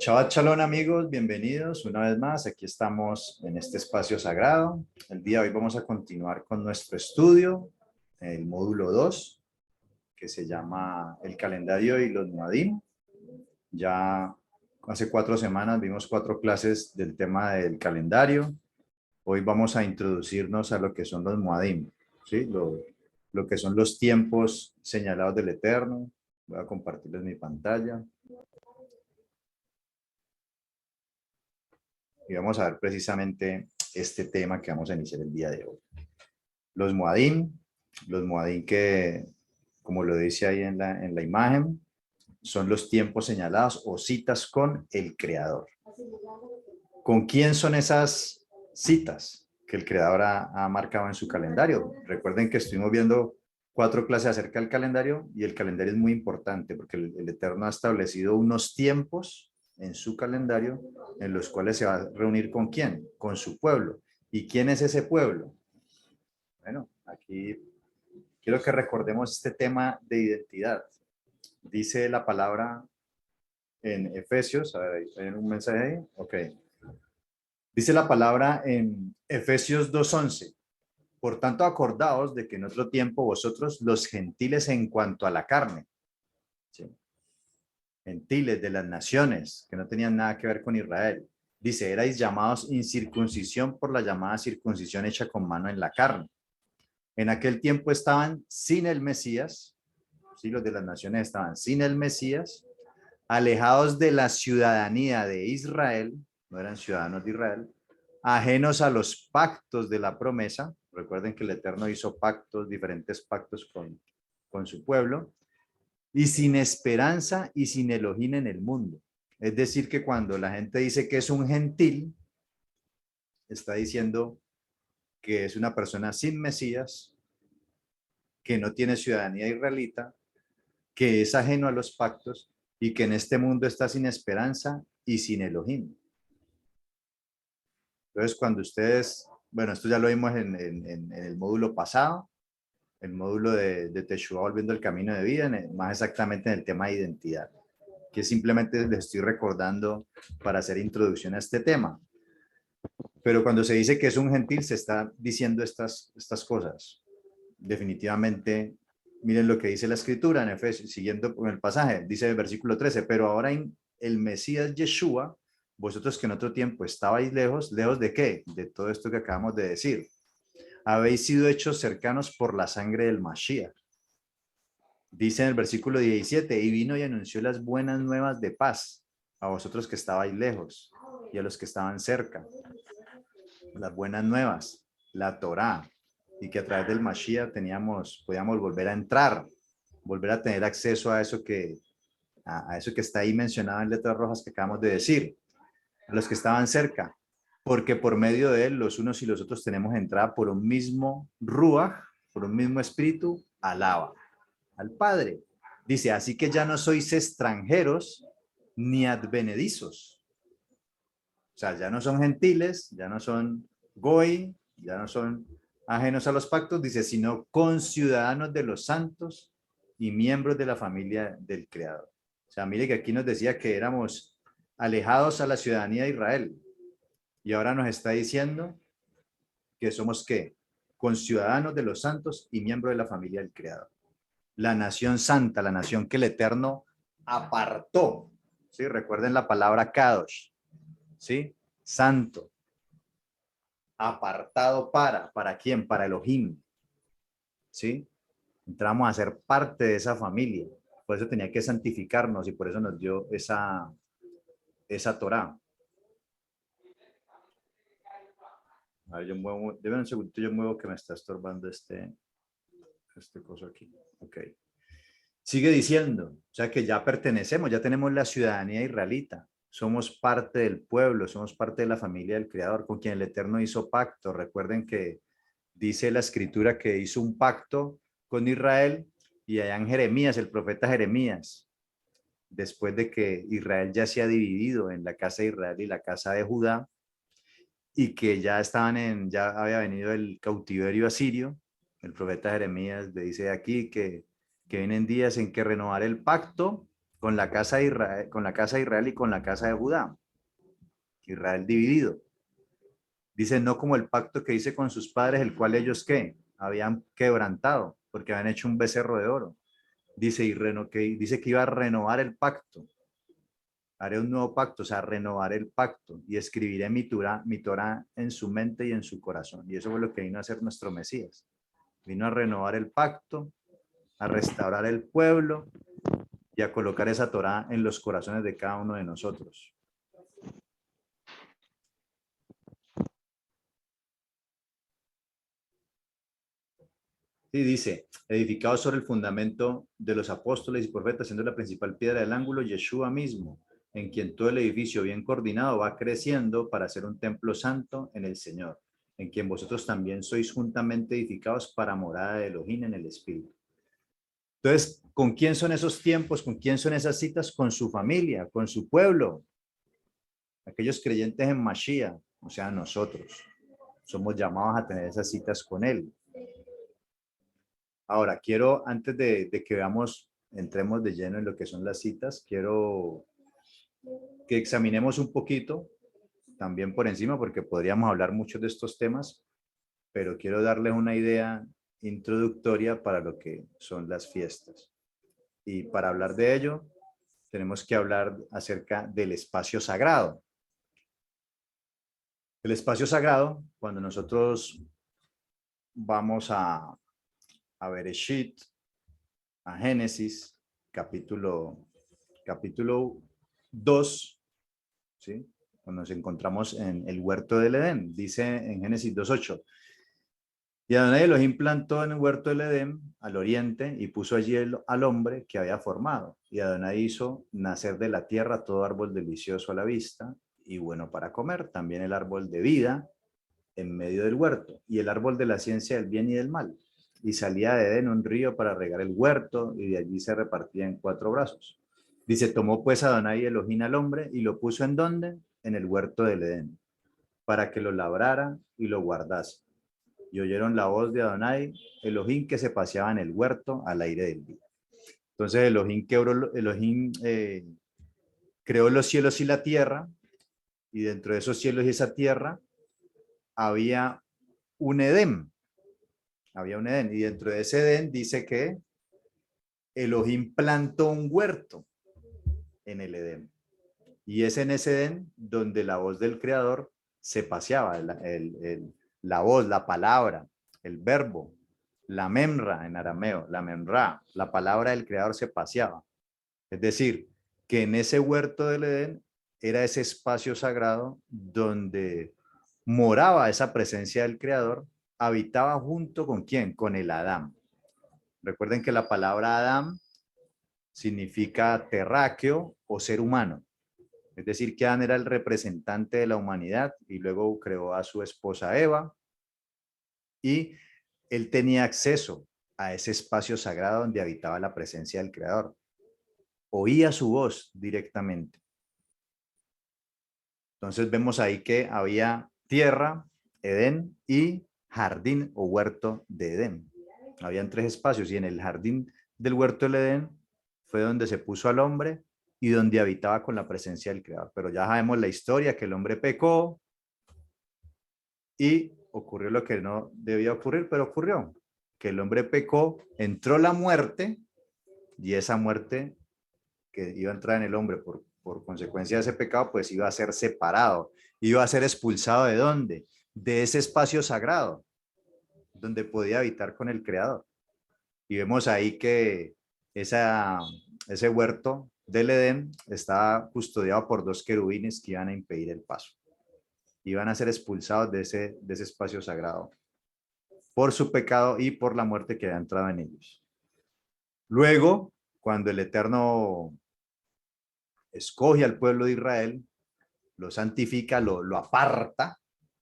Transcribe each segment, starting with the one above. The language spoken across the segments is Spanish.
Shabbat Shalom amigos, bienvenidos una vez más. Aquí estamos en este espacio sagrado. El día de hoy vamos a continuar con nuestro estudio, el módulo 2, que se llama El calendario y los Moadim. Ya hace 4 semanas vimos 4 clases del tema del calendario. Hoy vamos a introducirnos a lo que son los Moadim, ¿sí? Lo que son los tiempos señalados del Eterno. Voy a compartirles mi pantalla. Y vamos a ver precisamente este tema que vamos a iniciar el día de hoy. Los Moadim que, como lo dice ahí en la imagen, son los tiempos señalados o citas con el Creador. ¿Con quién son esas citas que el Creador ha marcado en su calendario? Recuerden que estuvimos viendo 4 clases acerca del calendario y el calendario es muy importante porque el Eterno ha establecido unos tiempos en su calendario en los cuales se va a reunir con quién, con su pueblo. ¿Y quién es ese pueblo? Bueno, aquí quiero que recordemos este tema de identidad. Dice la palabra en Efesios, a ver, ¿hay un mensaje ahí? Ok. Dice la palabra en Efesios 2:11. Por tanto, acordaos de que en otro tiempo vosotros, los gentiles en cuanto a la carne, ¿sí? Gentiles de las naciones que no tenían nada que ver con Israel. Dice, erais llamados incircuncisión por la llamada circuncisión hecha con mano en la carne. En aquel tiempo estaban sin el Mesías, ¿sí? Los de las naciones estaban sin el Mesías, alejados de la ciudadanía de Israel, no eran ciudadanos de Israel, ajenos a los pactos de la promesa. Recuerden que el Eterno hizo pactos, diferentes pactos con su pueblo, y sin esperanza y sin Elohim en el mundo. Es decir, que cuando la gente dice que es un gentil, está diciendo que es una persona sin Mesías, que no tiene ciudadanía israelita, que es ajeno a los pactos y que en este mundo está sin esperanza y sin Elohim. Entonces, cuando ustedes, bueno, esto ya lo vimos en el módulo pasado, el módulo de Teshuvah volviendo al camino de vida, más exactamente en el tema de identidad, que simplemente les estoy recordando para hacer introducción a este tema. Pero cuando se dice que es un gentil, se está diciendo estas cosas. Definitivamente, miren lo que dice la escritura en Efesios, siguiendo con el pasaje, dice el versículo 13, pero ahora en el Mesías Yeshua, vosotros que en otro tiempo estabais lejos, ¿lejos de qué? De todo esto que acabamos de decir. Habéis sido hechos cercanos por la sangre del Mashiach. Dice en el versículo 17, y vino y anunció las buenas nuevas de paz a vosotros que estabais lejos y a los que estaban cerca. Las buenas nuevas, la Torá, y que a través del Mashiach podíamos volver a entrar, volver a tener acceso a eso que está ahí mencionado en letras rojas que acabamos de decir, a los que estaban cerca, porque por medio de él los unos y los otros tenemos entrada por un mismo Ruach, por un mismo espíritu, alaba al Padre. Dice, así que ya no sois extranjeros ni advenedizos. O sea, ya no son gentiles, ya no son goy, ya no son ajenos a los pactos, dice, sino conciudadanos de los santos y miembros de la familia del Creador. O sea, mire que aquí nos decía que éramos alejados a la ciudadanía de Israel y ahora nos está diciendo que somos ¿qué? Conciudadanos de los santos y miembros de la familia del Creador. La nación santa, la nación que el Eterno apartó. ¿Sí? Recuerden la palabra Kadosh, ¿sí? Santo, apartado ¿para quién? Para Elohim, ¿sí? Entramos a ser parte de esa familia, por eso tenía que santificarnos y por eso nos dio esa Torá. A ver, yo muevo, deme un segundo, yo muevo que me está estorbando este coso aquí. Ok. Sigue diciendo, o sea que ya pertenecemos, ya tenemos la ciudadanía israelita, somos parte del pueblo, somos parte de la familia del Creador, con quien el Eterno hizo pacto. Recuerden que dice la escritura que hizo un pacto con Israel y allá en Jeremías, el profeta Jeremías, después de que Israel ya se ha dividido en la casa de Israel y la casa de Judá, y que ya había venido el cautiverio asirio, el profeta Jeremías le dice aquí que vienen días en que renovar el pacto con la casa de Israel, con la casa de Israel y con la casa de Judá. Israel dividido. Dice, no como el pacto que hice con sus padres, el cual ellos, ¿qué? Habían quebrantado, porque habían hecho un becerro de oro. Dice, dice que iba a renovar el pacto. Haré un nuevo pacto, o sea, renovaré el pacto y escribiré mi Torah en su mente y en su corazón. Y eso fue lo que vino a hacer nuestro Mesías. Vino a renovar el pacto, a restaurar el pueblo y a colocar esa Torah en los corazones de cada uno de nosotros. Sí, dice, edificado sobre el fundamento de los apóstoles y profetas, siendo la principal piedra del ángulo, Yeshua mismo, en quien todo el edificio bien coordinado va creciendo para ser un templo santo en el Señor, en quien vosotros también sois juntamente edificados para morada de Elohim en el Espíritu. Entonces, ¿con quién son esos tiempos? ¿Con quién son esas citas? Con su familia, con su pueblo, aquellos creyentes en Mashiach, o sea, nosotros. Somos llamados a tener esas citas con él. Ahora, quiero, antes de que veamos, entremos de lleno en lo que son las citas, quiero que examinemos un poquito, también por encima, porque podríamos hablar mucho de estos temas, pero quiero darles una idea introductoria para lo que son las fiestas. Y para hablar de ello, tenemos que hablar acerca del espacio sagrado. El espacio sagrado, cuando nosotros vamos a Bereshit, a Génesis, capítulo 2, ¿sí? Cuando nos encontramos en el huerto del Edén, dice en Génesis 2:8, y Adonai Elohim plantó en el huerto del Edén al oriente y puso allí al hombre que había formado. Y Adonai hizo nacer de la tierra todo árbol delicioso a la vista y bueno para comer, también el árbol de vida en medio del huerto y el árbol de la ciencia del bien y del mal. Y salía de Edén un río para regar el huerto y de allí se repartía en 4 brazos. Dice, tomó pues Adonai Elohim al hombre y lo puso ¿en dónde? En el huerto del Edén, para que lo labrara y lo guardase. Y oyeron la voz de Adonai Elohim que se paseaba en el huerto al aire del día. Entonces Elohim creó los cielos y la tierra, y dentro de esos cielos y esa tierra había un Edén. Había un Edén, y dentro de ese Edén dice que Elohim plantó un huerto en el Edén. Y es en ese Edén donde la voz del Creador se paseaba, la voz, la palabra, el verbo, la memra en arameo, la memra, la palabra del Creador se paseaba. Es decir, que en ese huerto del Edén era ese espacio sagrado donde moraba esa presencia del Creador, habitaba junto con ¿quién? Con el Adán. Recuerden que la palabra Adán significa terráqueo o ser humano. Es decir, que Adán era el representante de la humanidad y luego creó a su esposa Eva y él tenía acceso a ese espacio sagrado donde habitaba la presencia del Creador. Oía su voz directamente. Entonces vemos ahí que había tierra, Edén y jardín o huerto de Edén. Habían 3 espacios y en el jardín del huerto del Edén fue donde se puso al hombre y donde habitaba con la presencia del Creador. Pero ya sabemos la historia, que el hombre pecó y ocurrió lo que no debía ocurrir, pero ocurrió. Que el hombre pecó, entró la muerte y esa muerte que iba a entrar en el hombre por consecuencia de ese pecado, pues iba a ser separado, iba a ser expulsado ¿de dónde? De ese espacio sagrado, donde podía habitar con el Creador. Y vemos ahí que ese huerto del Edén estaba custodiado por 2 querubines que iban a impedir el paso. Iban a ser expulsados de ese espacio sagrado por su pecado y por la muerte que había entrado en ellos. Luego, cuando el Eterno escoge al pueblo de Israel, lo santifica, lo aparta,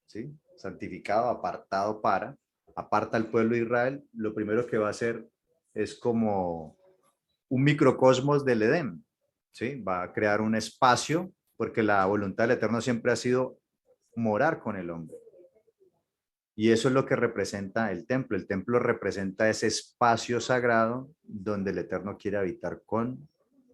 ¿sí? Santificado, apartado para, aparta al pueblo de Israel, lo primero que va a hacer es como un microcosmos del Edén, ¿sí? Va a crear un espacio, porque la voluntad del Eterno siempre ha sido morar con el hombre. Y eso es lo que representa el templo. El templo representa ese espacio sagrado donde el Eterno quiere habitar con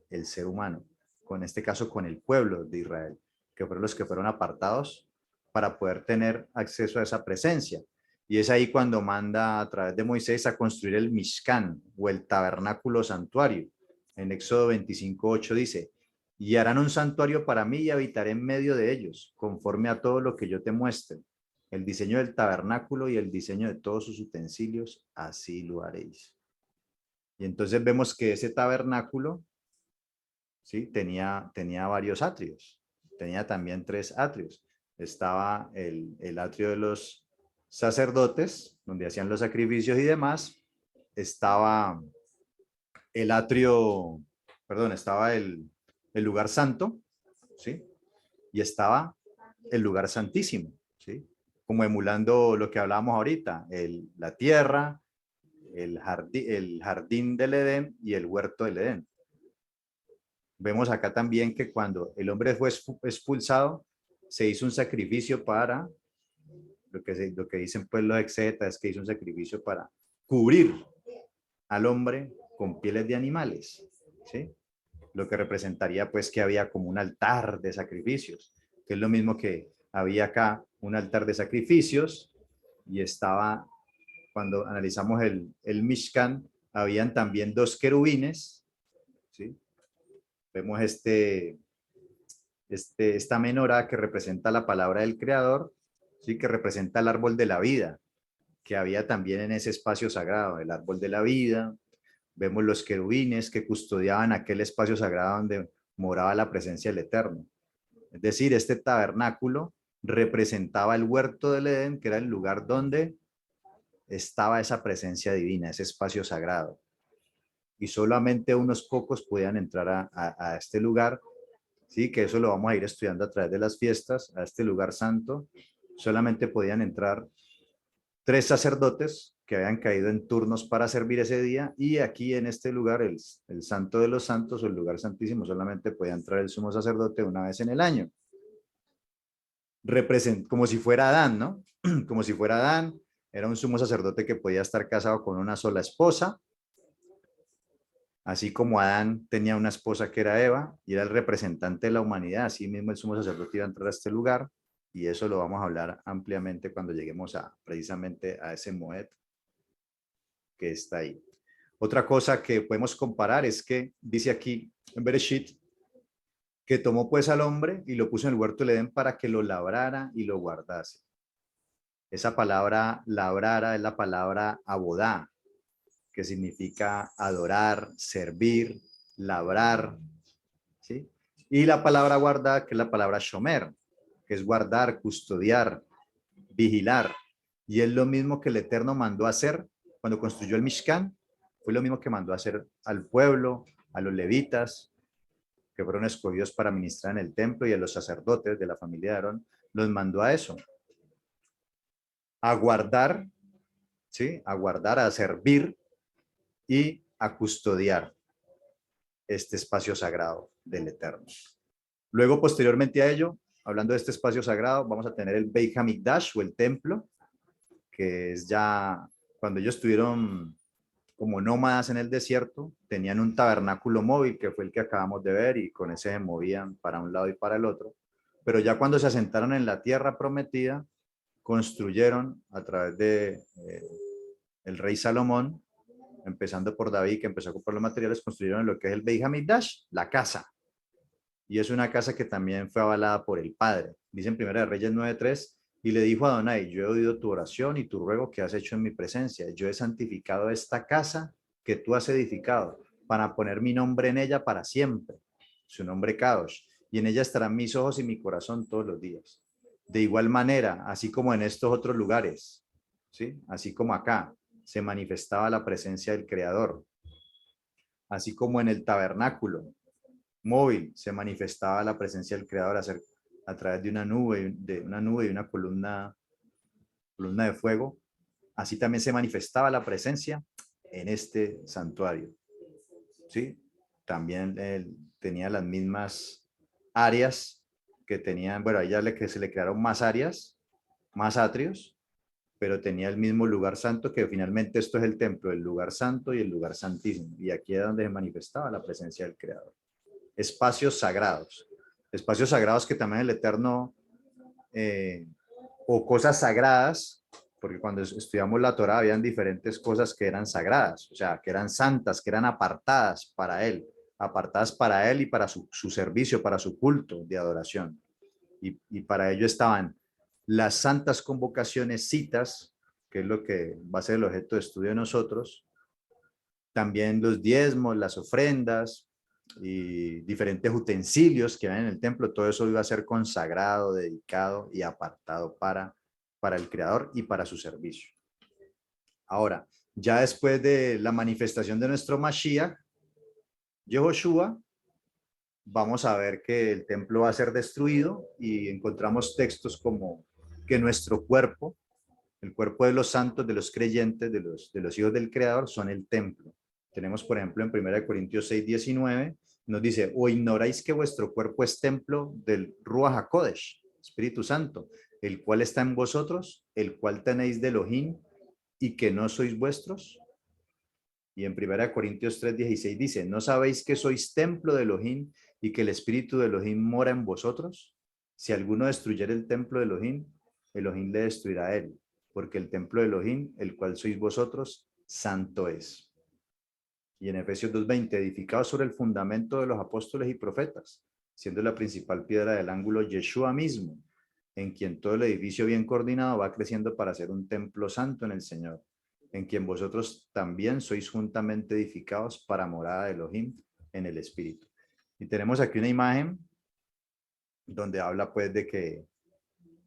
el ser humano, con este caso con el pueblo de Israel, que fueron los que fueron apartados para poder tener acceso a esa presencia. Y es ahí cuando manda a través de Moisés a construir el Mishkan o el tabernáculo santuario. En Éxodo 25:8 dice, y harán un santuario para mí y habitaré en medio de ellos, conforme a todo lo que yo te muestre. El diseño del tabernáculo y el diseño de todos sus utensilios, así lo haréis. Y entonces vemos que ese tabernáculo, ¿sí? tenía varios atrios. Tenía también 3 atrios. Estaba el atrio de los sacerdotes, donde hacían los sacrificios y demás. Estaba el atrio, perdón, estaba el lugar santo, ¿sí? Y estaba el lugar santísimo, ¿sí? Como emulando lo que hablábamos ahorita, la tierra, el jardín del Edén y el huerto del Edén. Vemos acá también que cuando el hombre fue expulsado, se hizo un sacrificio para, lo que dicen pues los exegetas, es que hizo un sacrificio para cubrir al hombre con pieles de animales, ¿sí? Lo que representaría pues que había como un altar de sacrificios, que es lo mismo que había acá, un altar de sacrificios, y estaba, cuando analizamos el Mishkan, habían también 2 querubines, ¿sí? Vemos esta menorá que representa la palabra del Creador, ¿sí? Que representa el árbol de la vida, que había también en ese espacio sagrado, el árbol de la vida. Vemos los querubines que custodiaban aquel espacio sagrado donde moraba la presencia del Eterno. Es decir, este tabernáculo representaba el huerto del Edén, que era el lugar donde estaba esa presencia divina, ese espacio sagrado. Y solamente unos pocos podían entrar a este lugar, ¿sí? Que eso lo vamos a ir estudiando a través de las fiestas, a este lugar santo. Solamente podían entrar 3 sacerdotes que habían caído en turnos para servir ese día, y aquí en este lugar, el Santo de los Santos o el lugar santísimo, solamente podía entrar el sumo sacerdote una vez en el año. Como si fuera Adán, ¿no? Como si fuera Adán, era un sumo sacerdote que podía estar casado con una sola esposa, así como Adán tenía una esposa que era Eva, y era el representante de la humanidad, así mismo el sumo sacerdote iba a entrar a este lugar, y eso lo vamos a hablar ampliamente cuando lleguemos precisamente a ese Moed que está ahí. Otra cosa que podemos comparar es que dice aquí en Bereshit que tomó pues al hombre y lo puso en el huerto del Edén para que lo labrara y lo guardase. Esa palabra labrara es la palabra abodá, que significa adorar, servir, labrar, ¿sí? Y la palabra guardar, que es la palabra shomer, que es guardar, custodiar, vigilar. Y es lo mismo que el Eterno mandó a hacer cuando construyó el Mishkan. Fue lo mismo que mandó a hacer al pueblo, a los levitas, que fueron escogidos para ministrar en el templo, y a los sacerdotes de la familia de Aarón, los mandó a eso, a guardar, ¿sí? A guardar, a servir y a custodiar este espacio sagrado del Eterno. Luego, posteriormente a ello, hablando de este espacio sagrado, vamos a tener el Beit HaMikdash o el templo, que es ya cuando ellos estuvieron como nómadas en el desierto, tenían un tabernáculo móvil, que fue el que acabamos de ver, y con ese se movían para un lado y para el otro. Pero ya cuando se asentaron en la tierra prometida, construyeron a través de el rey Salomón, empezando por David, que empezó a comprar los materiales, construyeron lo que es el Beit HaMikdash, la casa. Y es una casa que también fue avalada por el Padre. Dice en 1 Reyes 9:3, y le dijo a Adonai, yo he oído tu oración y tu ruego que has hecho en mi presencia. Yo he santificado esta casa que tú has edificado para poner mi nombre en ella para siempre, su nombre Kadosh, y en ella estarán mis ojos y mi corazón todos los días. De igual manera, así como en estos otros lugares, ¿sí? Así como acá se manifestaba la presencia del Creador, así como en el tabernáculo móvil se manifestaba la presencia del Creador a través de una nube y una columna de fuego. Así también se manifestaba la presencia en este santuario, ¿sí? También tenía las mismas áreas que tenían, bueno, ahí ya se le crearon más áreas, más atrios, pero tenía el mismo lugar santo, que finalmente esto es el templo, el lugar santo y el lugar santísimo. Y aquí es donde se manifestaba la presencia del Creador. espacios sagrados que también el Eterno, o cosas sagradas, porque cuando estudiamos la Torá habían diferentes cosas que eran sagradas, o sea, que eran santas, que eran apartadas para él y para su servicio, para su culto de adoración. Y para ello estaban las santas convocaciones, citas, que es lo que va a ser el objeto de estudio de nosotros, también los diezmos, las ofrendas y diferentes utensilios que hay en el templo, todo eso iba a ser consagrado, dedicado y apartado para el Creador y para su servicio. Ahora, ya después de la manifestación de nuestro Mashiach, Yehoshua, vamos a ver que el templo va a ser destruido y encontramos textos como que nuestro cuerpo, el cuerpo de los santos, de los creyentes, de los hijos del Creador, son el templo. Tenemos, por ejemplo, en 1 Corintios 6:19, nos dice, o ignoráis que vuestro cuerpo es templo del Ruach HaKodesh, Espíritu Santo, el cual está en vosotros, el cual tenéis de Elohim, y que no sois vuestros. Y en 1 Corintios 3:16 dice, ¿no sabéis que sois templo de Elohim y que el Espíritu de Elohim mora en vosotros? Si alguno destruyere el templo de Elohim, Elohim le destruirá a él, porque el templo de Elohim, el cual sois vosotros, santo es. Y en Efesios 2:20, edificado sobre el fundamento de los apóstoles y profetas, siendo la principal piedra del ángulo Yeshua mismo, en quien todo el edificio bien coordinado va creciendo para ser un templo santo en el Señor, en quien vosotros también sois juntamente edificados para morada de Elohim en el Espíritu. Y tenemos aquí una imagen donde habla pues de que,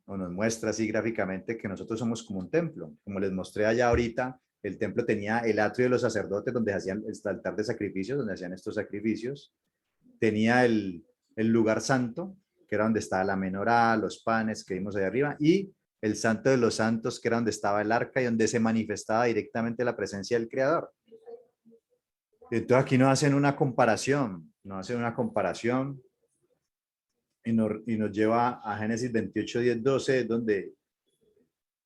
o nos muestra así gráficamente, que nosotros somos como un templo. Como les mostré allá ahorita, el templo tenía el atrio de los sacerdotes donde hacían el altar de sacrificios, donde hacían estos sacrificios. Tenía el lugar santo, que era donde estaba la menorá, los panes que vimos ahí arriba, y el santo de los santos, que era donde estaba el arca y donde se manifestaba directamente la presencia del Creador. Entonces aquí nos hacen una comparación, y nos lleva a Génesis 28, 10, 12, donde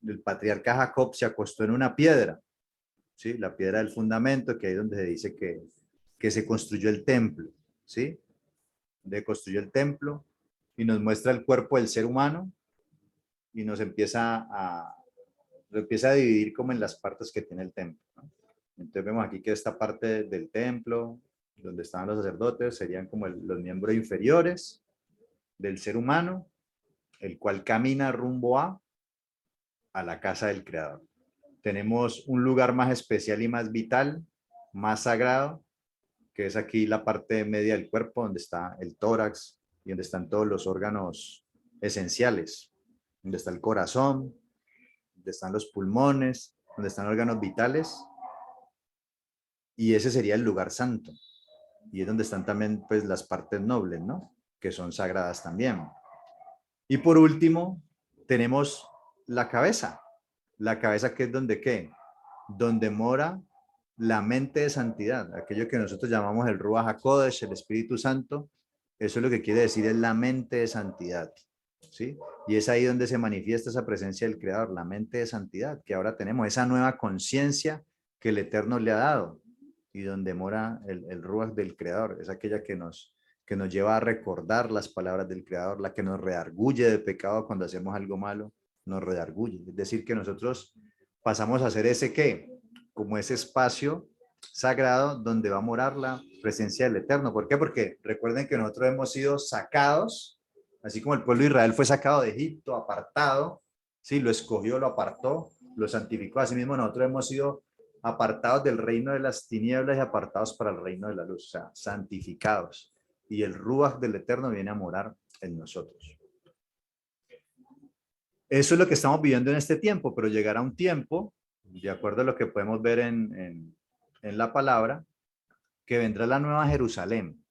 el patriarca Jacob se acostó en una piedra, ¿sí? La piedra del fundamento, que ahí es donde se dice que se construyó el templo, ¿sí? De construyó el templo y nos muestra el cuerpo del ser humano y nos lo empieza a dividir como en las partes que tiene el templo, ¿no? Entonces vemos aquí que esta parte del templo, donde estaban los sacerdotes, serían como los miembros inferiores del ser humano, el cual camina rumbo a la casa del Creador. Tenemos un lugar más especial y más vital, más sagrado, que es aquí la parte media del cuerpo, donde está el tórax y donde están todos los órganos esenciales, donde está el corazón, donde están los pulmones, donde están órganos vitales, y ese sería el lugar santo. Y es donde están también pues las partes nobles, ¿no? Que son sagradas también. Y por último, tenemos la cabeza. La cabeza, que es donde ¿qué? Donde mora la mente de santidad, aquello que nosotros llamamos el Ruach HaKodesh, el Espíritu Santo. Eso es lo que quiere decir, es la mente de santidad, ¿sí? Y es ahí donde se manifiesta esa presencia del Creador, la mente de santidad, que ahora tenemos, esa nueva conciencia que el Eterno le ha dado, y donde mora el Ruach del Creador, es aquella que nos lleva a recordar las palabras del Creador, la que nos redarguye de pecado cuando hacemos algo malo, nos redarguye. Es decir, que nosotros pasamos a hacer ese ¿qué? Como ese espacio sagrado donde va a morar la presencia del Eterno. ¿Por qué? Porque recuerden que nosotros hemos sido sacados, así como el pueblo de Israel fue sacado de Egipto, apartado, ¿sí? Lo escogió, lo apartó, lo santificó. Asimismo, nosotros hemos sido apartados del reino de las tinieblas y apartados para el reino de la luz, o sea, santificados. Y el Ruach del Eterno viene a morar en nosotros. Eso es lo que estamos viviendo en este tiempo, pero llegará un tiempo, de acuerdo a lo que podemos ver en la palabra, que vendrá la nueva Jerusalén.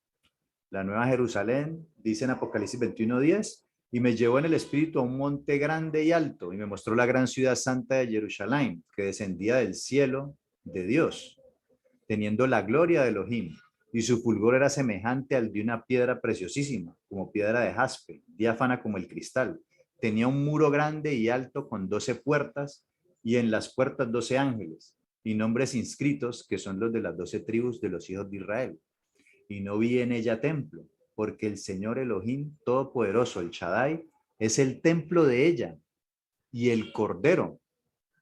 La nueva Jerusalén, dice en Apocalipsis 21:10, y me llevó en el espíritu a un monte grande y alto, y me mostró la gran ciudad santa de Jerusalén, que descendía del cielo de Dios, teniendo la gloria de Elohim, y su fulgor era semejante al de una piedra preciosísima, como piedra de jaspe, diáfana como el cristal. Tenía un muro grande y alto con 12 puertas, y en las puertas 12 ángeles, y nombres inscritos que son los de las 12 tribus de los hijos de Israel. Y no vi en ella templo, porque el Señor Elohim Todopoderoso, el Shaddai, es el templo de ella y el Cordero.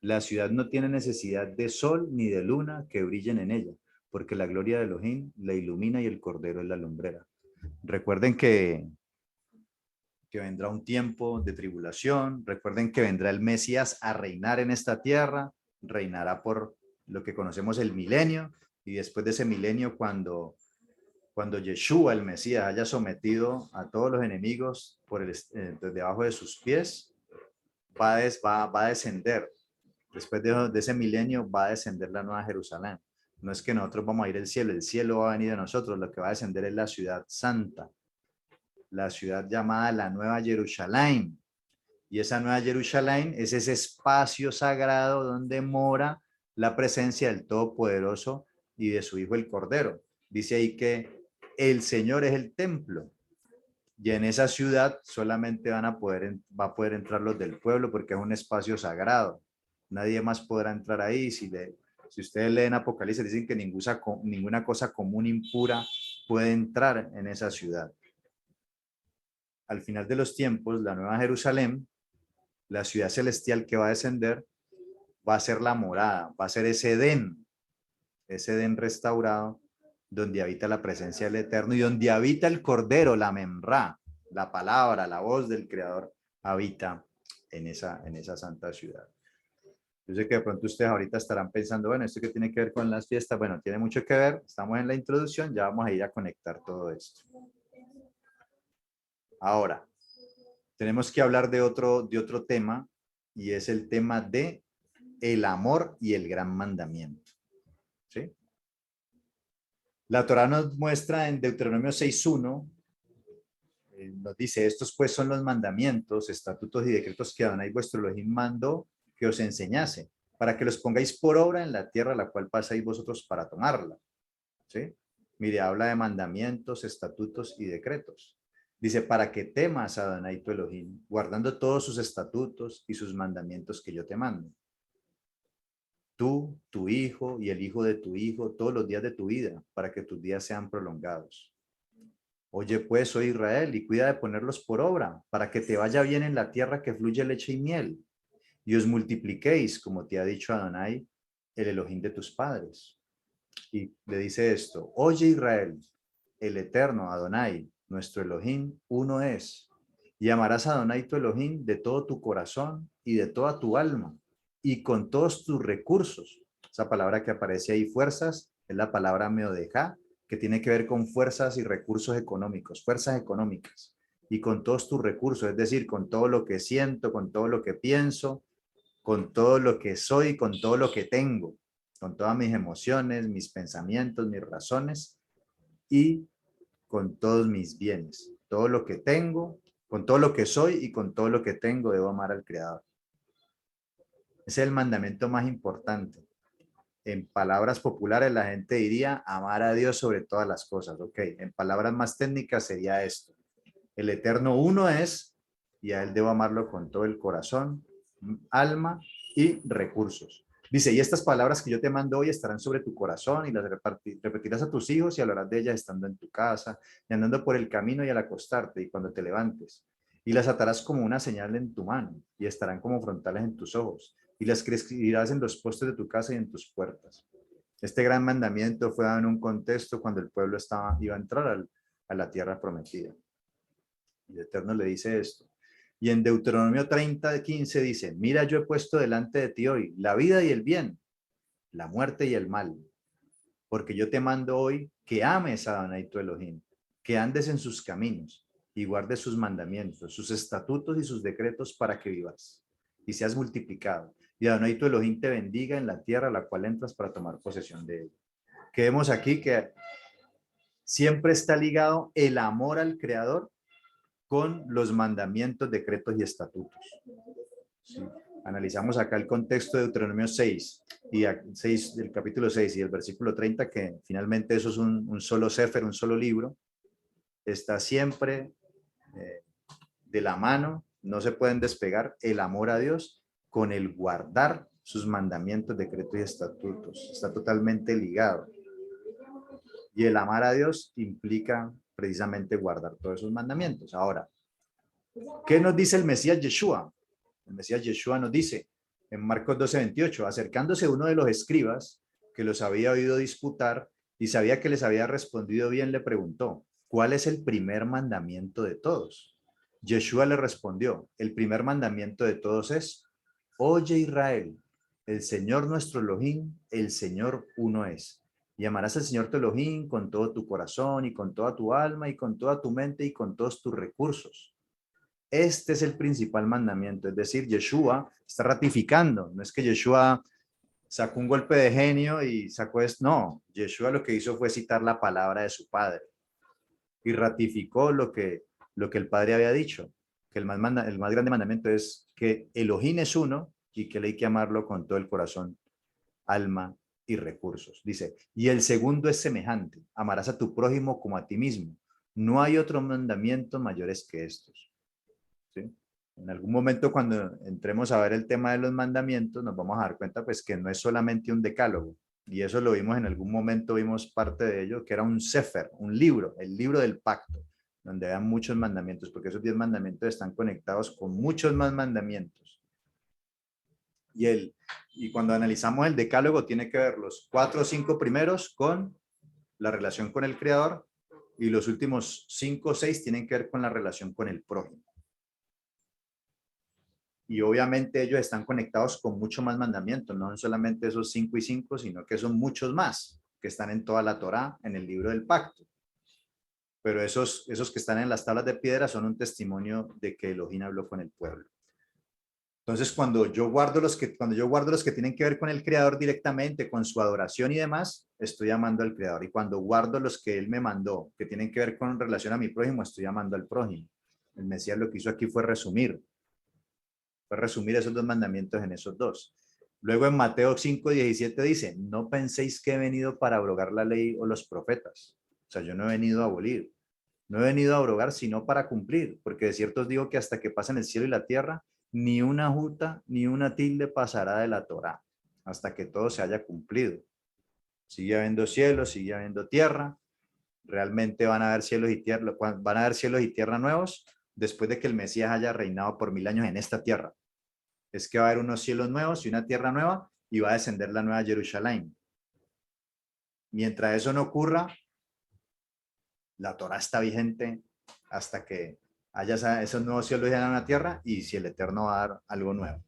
La ciudad no tiene necesidad de sol ni de luna que brillen en ella, porque la gloria de Elohim la ilumina y el Cordero es la lumbrera. Recuerden que vendrá un tiempo de tribulación. Recuerden que vendrá el Mesías a reinar en esta tierra. Reinará por lo que conocemos el milenio. Y después de ese milenio, cuando Yeshua, el Mesías, haya sometido a todos los enemigos debajo de sus pies, va a descender. Después de ese milenio va a descender la nueva Jerusalén. No es que nosotros vamos a ir al cielo, el cielo va a venir de nosotros. Lo que va a descender es la ciudad santa, la ciudad llamada la Nueva Jerusalén. Y esa Nueva Jerusalén es ese espacio sagrado donde mora la presencia del Todopoderoso y de su Hijo el Cordero. Dice ahí que el Señor es el templo. Y en esa ciudad solamente va a poder entrar los del pueblo porque es un espacio sagrado. Nadie más podrá entrar ahí. Si ustedes leen Apocalipsis, dicen que ninguna cosa común impura puede entrar en esa ciudad. Al final de los tiempos, la Nueva Jerusalén, la ciudad celestial que va a descender, va a ser la morada, va a ser ese Edén restaurado, donde habita la presencia del Eterno y donde habita el Cordero, la Memra, la palabra, la voz del Creador, habita en esa santa ciudad. Yo sé que de pronto ustedes ahorita estarán pensando, bueno, ¿esto qué tiene que ver con las fiestas? Bueno, tiene mucho que ver, estamos en la introducción, ya vamos a ir a conectar todo esto. Ahora, tenemos que hablar de otro tema y es el tema de el amor y el gran mandamiento. ¿Sí? La Torá nos muestra en Deuteronomio 6:1, nos dice, estos pues son los mandamientos, estatutos y decretos que Adonai vuestro Elohim mandó que os enseñase, para que los pongáis por obra en la tierra a la cual pasáis vosotros para tomarla. ¿Sí? Mire, habla de mandamientos, estatutos y decretos. Dice, para que temas a Adonai tu Elohim, guardando todos sus estatutos y sus mandamientos que yo te mando. Tú, tu hijo y el hijo de tu hijo, todos los días de tu vida, para que tus días sean prolongados. Oye, pues, oh Israel, y cuida de ponerlos por obra, para que te vaya bien en la tierra que fluye leche y miel, y os multipliquéis, como te ha dicho Adonai, el Elohim de tus padres. Y le dice esto, oye Israel, el eterno Adonai, nuestro Elohim, uno es. Y amarás a Adonai tu Elohim de todo tu corazón y de toda tu alma y con todos tus recursos. Esa palabra que aparece ahí, fuerzas, es la palabra meodejá, que tiene que ver con fuerzas y recursos económicos, fuerzas económicas. Y con todos tus recursos, es decir, con todo lo que siento, con todo lo que pienso, con todo lo que soy, con todo lo que tengo, con todas mis emociones, mis pensamientos, mis razones y con todos mis bienes. Todo lo que tengo, con todo lo que soy y con todo lo que tengo, debo amar al Creador. Ese es el mandamiento más importante. En palabras populares, la gente diría amar a Dios sobre todas las cosas. Ok, en palabras más técnicas sería esto. El Eterno uno es, y a Él debo amarlo con todo el corazón, alma y recursos. Dice, y estas palabras que yo te mando hoy estarán sobre tu corazón y las repetirás a tus hijos y hablarás de ellas estando en tu casa y andando por el camino y al acostarte y cuando te levantes. Y las atarás como una señal en tu mano y estarán como frontales en tus ojos y las escribirás en los postes de tu casa y en tus puertas. Este gran mandamiento fue dado en un contexto cuando el pueblo iba a entrar a la tierra prometida. Y el Eterno le dice esto. Y en Deuteronomio 30:15 dice, mira, yo he puesto delante de ti hoy la vida y el bien, la muerte y el mal, porque yo te mando hoy que ames a Adonai tu Elohim, que andes en sus caminos y guardes sus mandamientos, sus estatutos y sus decretos para que vivas y seas multiplicado. Y Adonai tu Elohim te bendiga en la tierra a la cual entras para tomar posesión de ella. Que vemos aquí que siempre está ligado el amor al Creador con los mandamientos, decretos y estatutos. ¿Sí? Analizamos acá el contexto de Deuteronomio 6 y 6, el capítulo 6 y el versículo 30, que finalmente eso es un solo sefer, un solo libro. Está siempre de la mano, no se pueden despegar el amor a Dios con el guardar sus mandamientos, decretos y estatutos. Está totalmente ligado. Y el amar a Dios implica precisamente guardar todos esos mandamientos. Ahora, ¿qué nos dice el Mesías Yeshua? El Mesías Yeshua nos dice en Marcos 12:28, acercándose uno de los escribas que los había oído disputar y sabía que les había respondido bien, le preguntó, ¿cuál es el primer mandamiento de todos? Yeshua le respondió, el primer mandamiento de todos es, oye Israel, el Señor nuestro Elohim, el Señor uno es. Y amarás al Señor tu Elohim con todo tu corazón y con toda tu alma y con toda tu mente y con todos tus recursos. Este es el principal mandamiento, es decir, Yeshua está ratificando, no es que Yeshua sacó un golpe de genio y sacó esto, no, Yeshua lo que hizo fue citar la palabra de su padre y ratificó lo que el padre había dicho, que el más grande mandamiento es que Elohim es uno y que hay que amarlo con todo el corazón, alma y recursos. Dice, y el segundo es semejante, amarás a tu prójimo como a ti mismo. No hay otro mandamiento mayores que estos. ¿Sí? En algún momento cuando entremos a ver el tema de los mandamientos, nos vamos a dar cuenta pues que no es solamente un decálogo, y eso lo vimos en algún momento, vimos parte de ello, que era un sefer, un libro, el libro del pacto, donde había muchos mandamientos, porque esos 10 mandamientos están conectados con muchos más mandamientos. Y cuando analizamos el decálogo, tiene que ver los 4 o 5 primeros con la relación con el Creador, y los últimos 5 o 6 tienen que ver con la relación con el prójimo. Y obviamente ellos están conectados con mucho más mandamientos, no son solamente esos 5 y 5, sino que son muchos más que están en toda la Torá, en el libro del pacto. Pero esos que están en las tablas de piedra son un testimonio de que Elohim habló con el pueblo. Entonces, cuando yo guardo los que tienen que ver con el Creador directamente, con su adoración y demás, estoy amando al Creador. Y cuando guardo los que Él me mandó, que tienen que ver con relación a mi prójimo, estoy amando al prójimo. El Mesías lo que hizo aquí fue resumir esos 2 mandamientos en esos 2. Luego en Mateo 5:17 dice, no penséis que he venido para abrogar la ley o los profetas. O sea, yo no he venido a abolir, no he venido a abrogar, sino para cumplir, porque de cierto os digo que hasta que pasen el cielo y la tierra, ni una jota ni una tilde pasará de la Torá, hasta que todo se haya cumplido. Sigue habiendo cielo, sigue habiendo tierra, realmente van a haber cielos y tierra nuevos después de que el Mesías haya reinado por 1000 años en esta tierra. Es que va a haber unos cielos nuevos y una tierra nueva y va a descender la nueva Jerusalén. Mientras eso no ocurra, la Torá está vigente hasta que haya esos nuevos cielos y una tierra, y si el Eterno va a dar algo nuevo.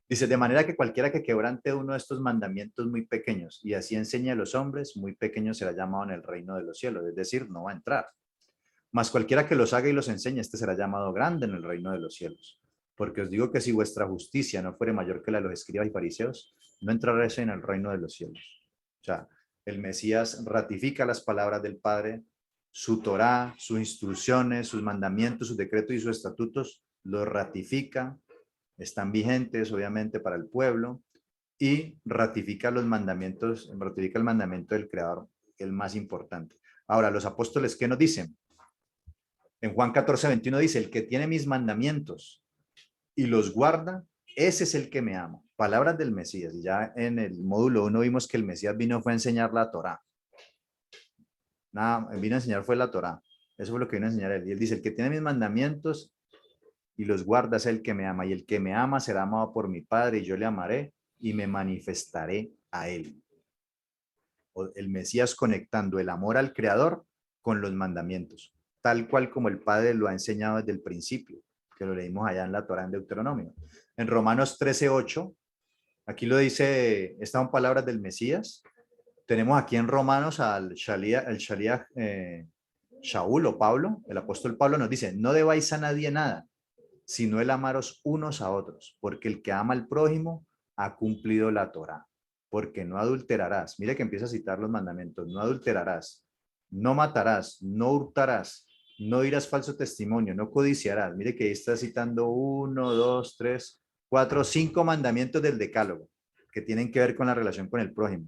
Dice, de manera que cualquiera que quebrante uno de estos mandamientos muy pequeños y así enseñe a los hombres, muy pequeño será llamado en el reino de los cielos, es decir, no va a entrar. Mas cualquiera que los haga y los enseñe, este será llamado grande en el reino de los cielos. Porque os digo que si vuestra justicia no fuere mayor que la de los escribas y fariseos, no entraréis en el reino de los cielos. O sea, el Mesías ratifica las palabras del Padre, su Torá, sus instrucciones, sus mandamientos, sus decretos y sus estatutos, los ratifica, están vigentes obviamente para el pueblo, y ratifica los mandamientos, ratifica el mandamiento del Creador, el más importante. Ahora, los apóstoles, ¿qué nos dicen? En Juan 14:21 dice, el que tiene mis mandamientos y los guarda, ese es el que me ama. Palabras del Mesías. Ya en el módulo 1 vimos que el Mesías fue a enseñar la Torá. Nada, vino a enseñar fue la Torá. Eso fue lo que vino a enseñar él. Y él dice, el que tiene mis mandamientos y los guarda es el que me ama. Y el que me ama será amado por mi Padre y yo le amaré y me manifestaré a él. El Mesías conectando el amor al Creador con los mandamientos, tal cual como el Padre lo ha enseñado desde el principio, que lo leímos allá en la Torá en Deuteronomio. En Romanos 13:8, aquí lo dice, están palabras del Mesías. Tenemos aquí en Romanos al Shaliach Shaul o Pablo, el apóstol Pablo nos dice, no debáis a nadie nada, sino el amaros unos a otros, porque el que ama al prójimo ha cumplido la Torá. Porque no adulterarás. Mire que empieza a citar los mandamientos. No adulterarás, no matarás, no hurtarás, no dirás falso testimonio, no codiciarás. Mire que ahí está citando 1, 2, 3, 4, 5 mandamientos del decálogo que tienen que ver con la relación con el prójimo.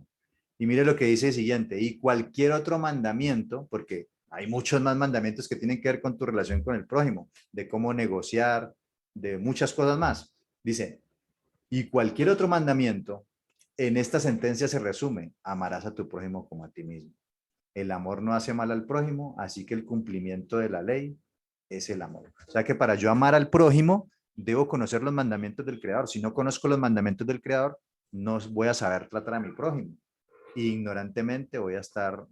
Y mire lo que dice el siguiente, y cualquier otro mandamiento, porque hay muchos más mandamientos que tienen que ver con tu relación con el prójimo, de cómo negociar, de muchas cosas más. Dice, y cualquier otro mandamiento, en esta sentencia se resume, amarás a tu prójimo como a ti mismo. El amor no hace mal al prójimo, así que el cumplimiento de la ley es el amor. O sea que para yo amar al prójimo, debo conocer los mandamientos del Creador. Si no conozco los mandamientos del Creador, no voy a saber tratar a mi prójimo. Y ignorantemente voy a estar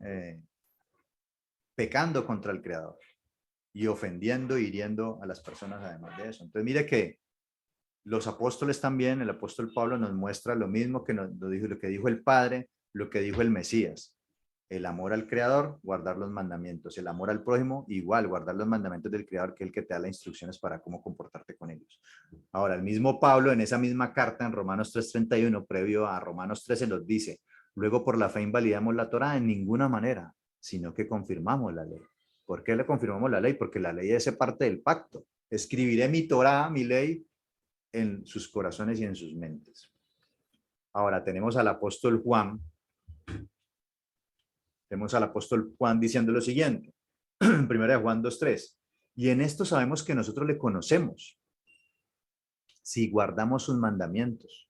pecando contra el Creador y ofendiendo, hiriendo a las personas además de eso. Entonces mire que los apóstoles también, el apóstol Pablo nos muestra lo mismo que lo que dijo el Padre, lo que dijo el Mesías. El amor al Creador, guardar los mandamientos. El amor al prójimo, igual, guardar los mandamientos del Creador, que es el que te da las instrucciones para cómo comportarte con ellos. Ahora, el mismo Pablo, en esa misma carta, en Romanos 3:31, previo a Romanos 13, nos dice, luego por la fe invalidamos la Torá en ninguna manera, sino que confirmamos la ley. ¿Por qué le confirmamos la ley? Porque la ley es parte del pacto. Escribiré mi Torá, mi ley, en sus corazones y en sus mentes. Ahora tenemos al apóstol Juan, diciendo lo siguiente, en 1 Juan 2:3, y en esto sabemos que nosotros le conocemos, si guardamos sus mandamientos.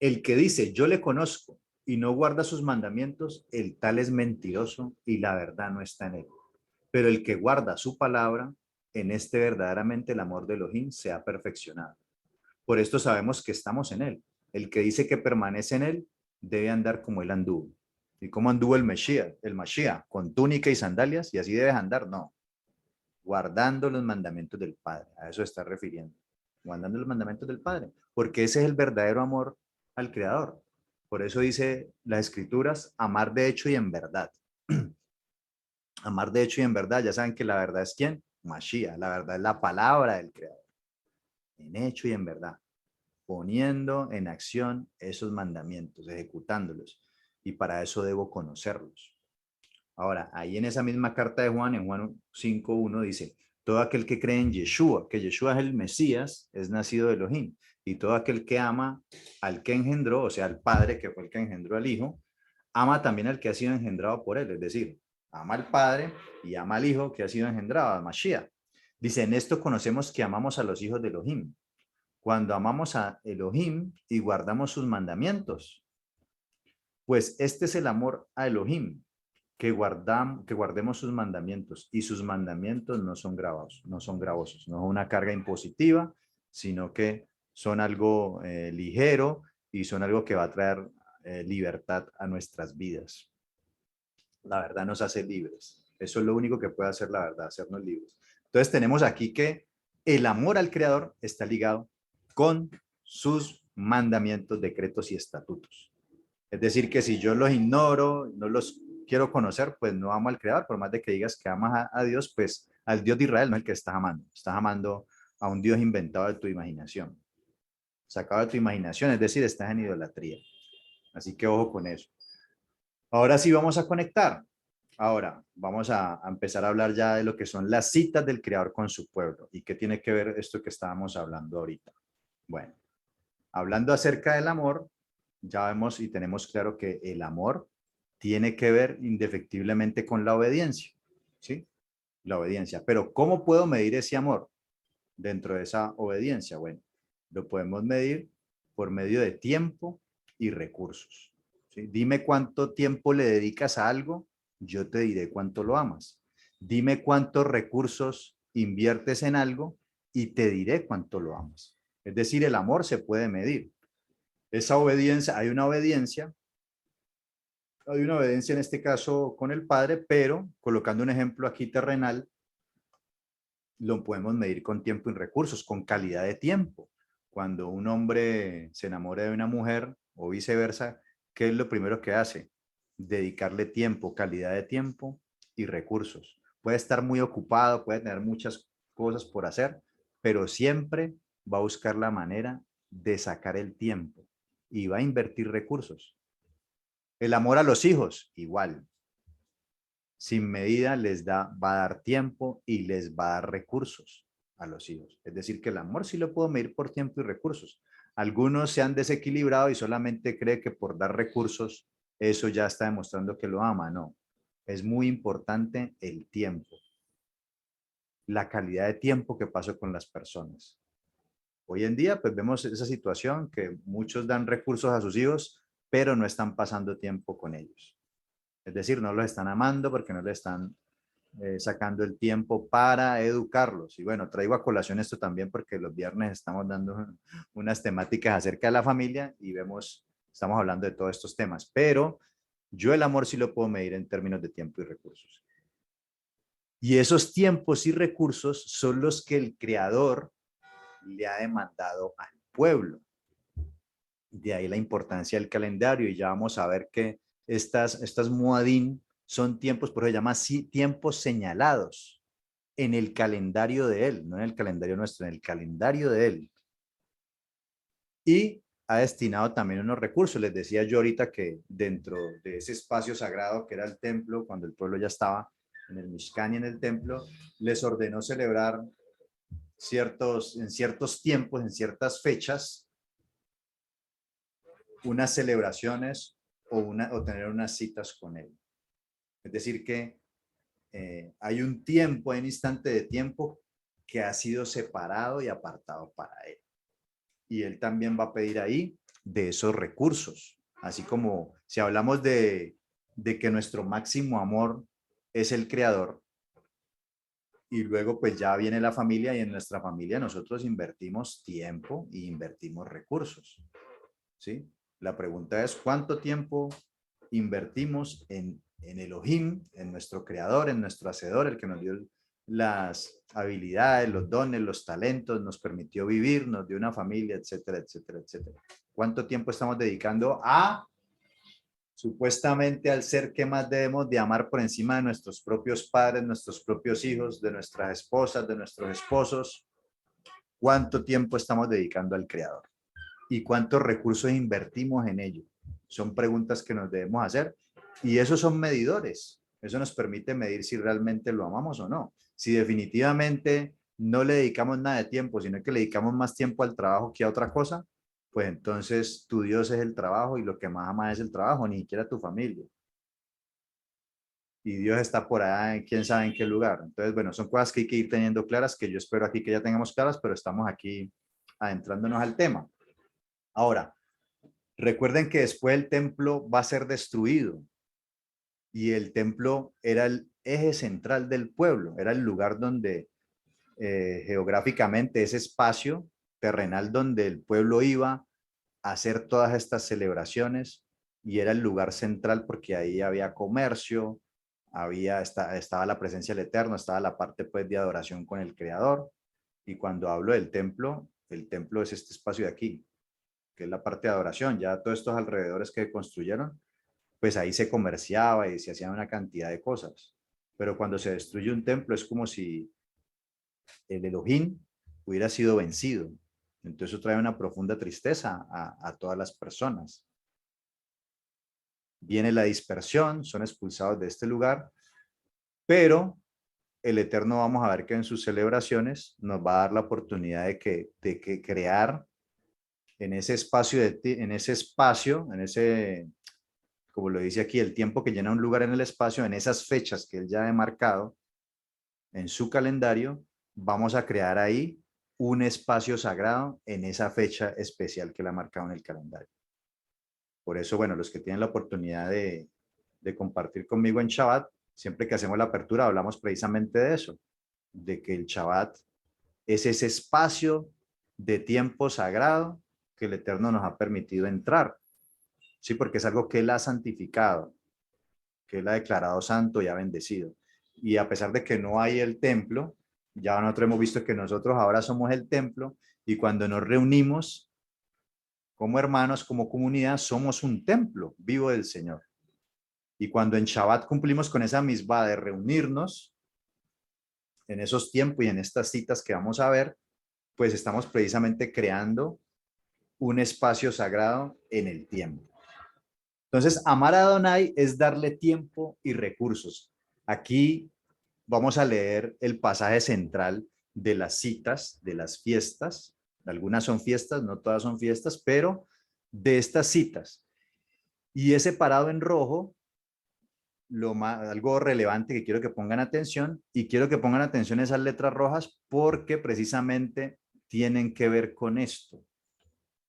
El que dice, yo le conozco, y no guarda sus mandamientos, el tal es mentiroso y la verdad no está en él. Pero el que guarda su palabra, en este verdaderamente el amor de Elohim se ha perfeccionado. Por esto sabemos que estamos en él. El que dice que permanece en él debe andar como él anduvo. ¿Y cómo anduvo el Mashiach? Con túnica y sandalias, y así debes andar. No, guardando los mandamientos del Padre. A eso está refiriendo. Guardando los mandamientos del Padre. Porque ese es el verdadero amor al Creador. Por eso dice las Escrituras, amar de hecho y en verdad. Amar de hecho y en verdad. Ya saben que la verdad es ¿quién? Mashiach. La verdad es la palabra del Creador. En hecho y en verdad, poniendo en acción esos mandamientos, ejecutándolos. Y para eso debo conocerlos. Ahora, ahí en esa misma carta de Juan, en Juan 5:1 dice, todo aquel que cree en Yeshua, que Yeshua es el Mesías, es nacido de Elohim. Y todo aquel que ama al que engendró, o sea, al Padre, que fue el que engendró al Hijo, ama también al que ha sido engendrado por él. Es decir, ama al Padre y ama al Hijo que ha sido engendrado, a Mashiach. Dice, en esto conocemos que amamos a los hijos de Elohim, cuando amamos a Elohim y guardamos sus mandamientos. Pues este es el amor a Elohim, que guardemos sus mandamientos, y sus mandamientos no son gravosos, no son una carga impositiva, sino que son algo ligero y son algo que va a traer libertad a nuestras vidas. La verdad nos hace libres. Eso es lo único que puede hacer la verdad, hacernos libres. Entonces tenemos aquí que el amor al Creador está ligado con sus mandamientos, decretos y estatutos. Es decir, que si yo los ignoro, no los quiero conocer, pues no amo al Creador. Por más de que digas que amas a Dios, pues al Dios de Israel no es el que estás amando. Estás amando a un Dios inventado de tu imaginación, sacado de tu imaginación, es decir, estás en idolatría. Así que ojo con eso. Ahora sí vamos a conectar. Ahora vamos a empezar a hablar ya de lo que son las citas del Creador con su pueblo y qué tiene que ver esto que estábamos hablando ahorita. Bueno, hablando acerca del amor, ya vemos y tenemos claro que el amor tiene que ver indefectiblemente con la obediencia, ¿sí? La obediencia. Pero ¿cómo puedo medir ese amor dentro de esa obediencia? Bueno, lo podemos medir por medio de tiempo y recursos, ¿sí? Dime cuánto tiempo le dedicas a algo, yo te diré cuánto lo amas. Dime cuántos recursos inviertes en algo y te diré cuánto lo amas. Es decir, el amor se puede medir. Esa obediencia, hay una obediencia en este caso con el Padre, pero colocando un ejemplo aquí terrenal, lo podemos medir con tiempo y recursos, con calidad de tiempo. Cuando un hombre se enamora de una mujer o viceversa, ¿qué es lo primero que hace? Dedicarle tiempo, calidad de tiempo y recursos. Puede estar muy ocupado, puede tener muchas cosas por hacer, pero siempre va a buscar la manera de sacar el tiempo y va a invertir recursos. El amor a los hijos, igual. Sin medida va a dar tiempo y les va a dar recursos a los hijos. Es decir, que el amor sí lo puedo medir por tiempo y recursos. Algunos se han desequilibrado y solamente cree que por dar recursos eso ya está demostrando que lo ama. No, es muy importante el tiempo, la calidad de tiempo que paso con las personas. Hoy en día pues vemos esa situación que muchos dan recursos a sus hijos, pero no están pasando tiempo con ellos. Es decir, no los están amando porque no le están sacando el tiempo para educarlos. Y bueno, traigo a colación esto también porque los viernes estamos dando unas temáticas acerca de la familia y estamos hablando de todos estos temas, pero yo el amor sí lo puedo medir en términos de tiempo y recursos. Y esos tiempos y recursos son los que el creador le ha demandado al pueblo. De ahí la importancia del calendario, y ya vamos a ver que estas Muadín son tiempos, por eso se llama así, tiempos señalados en el calendario de él, no en el calendario nuestro, en el calendario de él. Y ha destinado también unos recursos. Les decía yo ahorita que dentro de ese espacio sagrado que era el templo, cuando el pueblo ya estaba en el Mishkan y en el templo, les ordenó celebrar en ciertos tiempos, en ciertas fechas, unas celebraciones o tener unas citas con él. Es decir, que hay un tiempo, hay un instante de tiempo que ha sido separado y apartado para él. Y él también va a pedir ahí de esos recursos. Así como si hablamos de que nuestro máximo amor es el creador, y luego pues ya viene la familia, y en nuestra familia nosotros invertimos tiempo y invertimos recursos, ¿sí? La pregunta es, ¿cuánto tiempo invertimos en Elohim, en nuestro creador, en nuestro hacedor, el que nos dio las habilidades, los dones, los talentos, nos permitió vivir, nos dio una familia, etcétera, etcétera, etcétera? ¿Cuánto tiempo estamos dedicando a, supuestamente, al ser que más debemos de amar por encima de nuestros propios padres, nuestros propios hijos, de nuestras esposas, de nuestros esposos? ¿Cuánto tiempo estamos dedicando al creador? ¿Y cuántos recursos invertimos en ello? Son preguntas que nos debemos hacer, y esos son medidores. Eso nos permite medir si realmente lo amamos o no. Si definitivamente no le dedicamos nada de tiempo, sino que le dedicamos más tiempo al trabajo que a otra cosa, pues entonces tu Dios es el trabajo y lo que más amas es el trabajo, ni siquiera tu familia. Y Dios está por allá, en quién sabe en qué lugar. Entonces, bueno, son cosas que hay que ir teniendo claras, que yo espero aquí que ya tengamos claras, pero estamos aquí adentrándonos al tema. Ahora, recuerden que después el templo va a ser destruido, y el templo era el eje central del pueblo, era el lugar donde geográficamente, ese espacio terrenal donde el pueblo iba a hacer todas estas celebraciones, y era el lugar central porque ahí había comercio, estaba la presencia del Eterno, estaba la parte pues de adoración con el Creador. Y cuando hablo del templo, el templo es este espacio de aquí, que es la parte de adoración. Ya todos estos alrededores que construyeron, pues ahí se comerciaba y se hacían una cantidad de cosas. Pero cuando se destruye un templo es como si el Elohim hubiera sido vencido. Entonces eso trae una profunda tristeza a todas las personas. Viene la dispersión, son expulsados de este lugar, pero el Eterno, vamos a ver que en sus celebraciones nos va a dar la oportunidad de que crear en ese espacio, como lo dice aquí, el tiempo que llena un lugar en el espacio, en esas fechas que él ya ha marcado en su calendario, vamos a crear ahí un espacio sagrado en esa fecha especial que él ha marcado en el calendario. Por eso, bueno, los que tienen la oportunidad de compartir conmigo en Shabbat, siempre que hacemos la apertura hablamos precisamente de eso, de que el Shabbat es ese espacio de tiempo sagrado que el Eterno nos ha permitido entrar, ¿sí? Porque es algo que él ha santificado, que él ha declarado santo y ha bendecido. Y a pesar de que no hay el templo, ya nosotros hemos visto que nosotros ahora somos el templo, y cuando nos reunimos como hermanos, como comunidad, somos un templo vivo del Señor. Y cuando en Shabbat cumplimos con esa misma de reunirnos en esos tiempos y en estas citas que vamos a ver, pues estamos precisamente creando un espacio sagrado en el tiempo. Entonces, amar a Adonai es darle tiempo y recursos. Aquí vamos a leer el pasaje central de las citas, de las fiestas. Algunas son fiestas, no todas son fiestas, pero de estas citas. Y he separado en rojo algo relevante que quiero que pongan atención, y quiero que pongan atención a esas letras rojas porque precisamente tienen que ver con esto,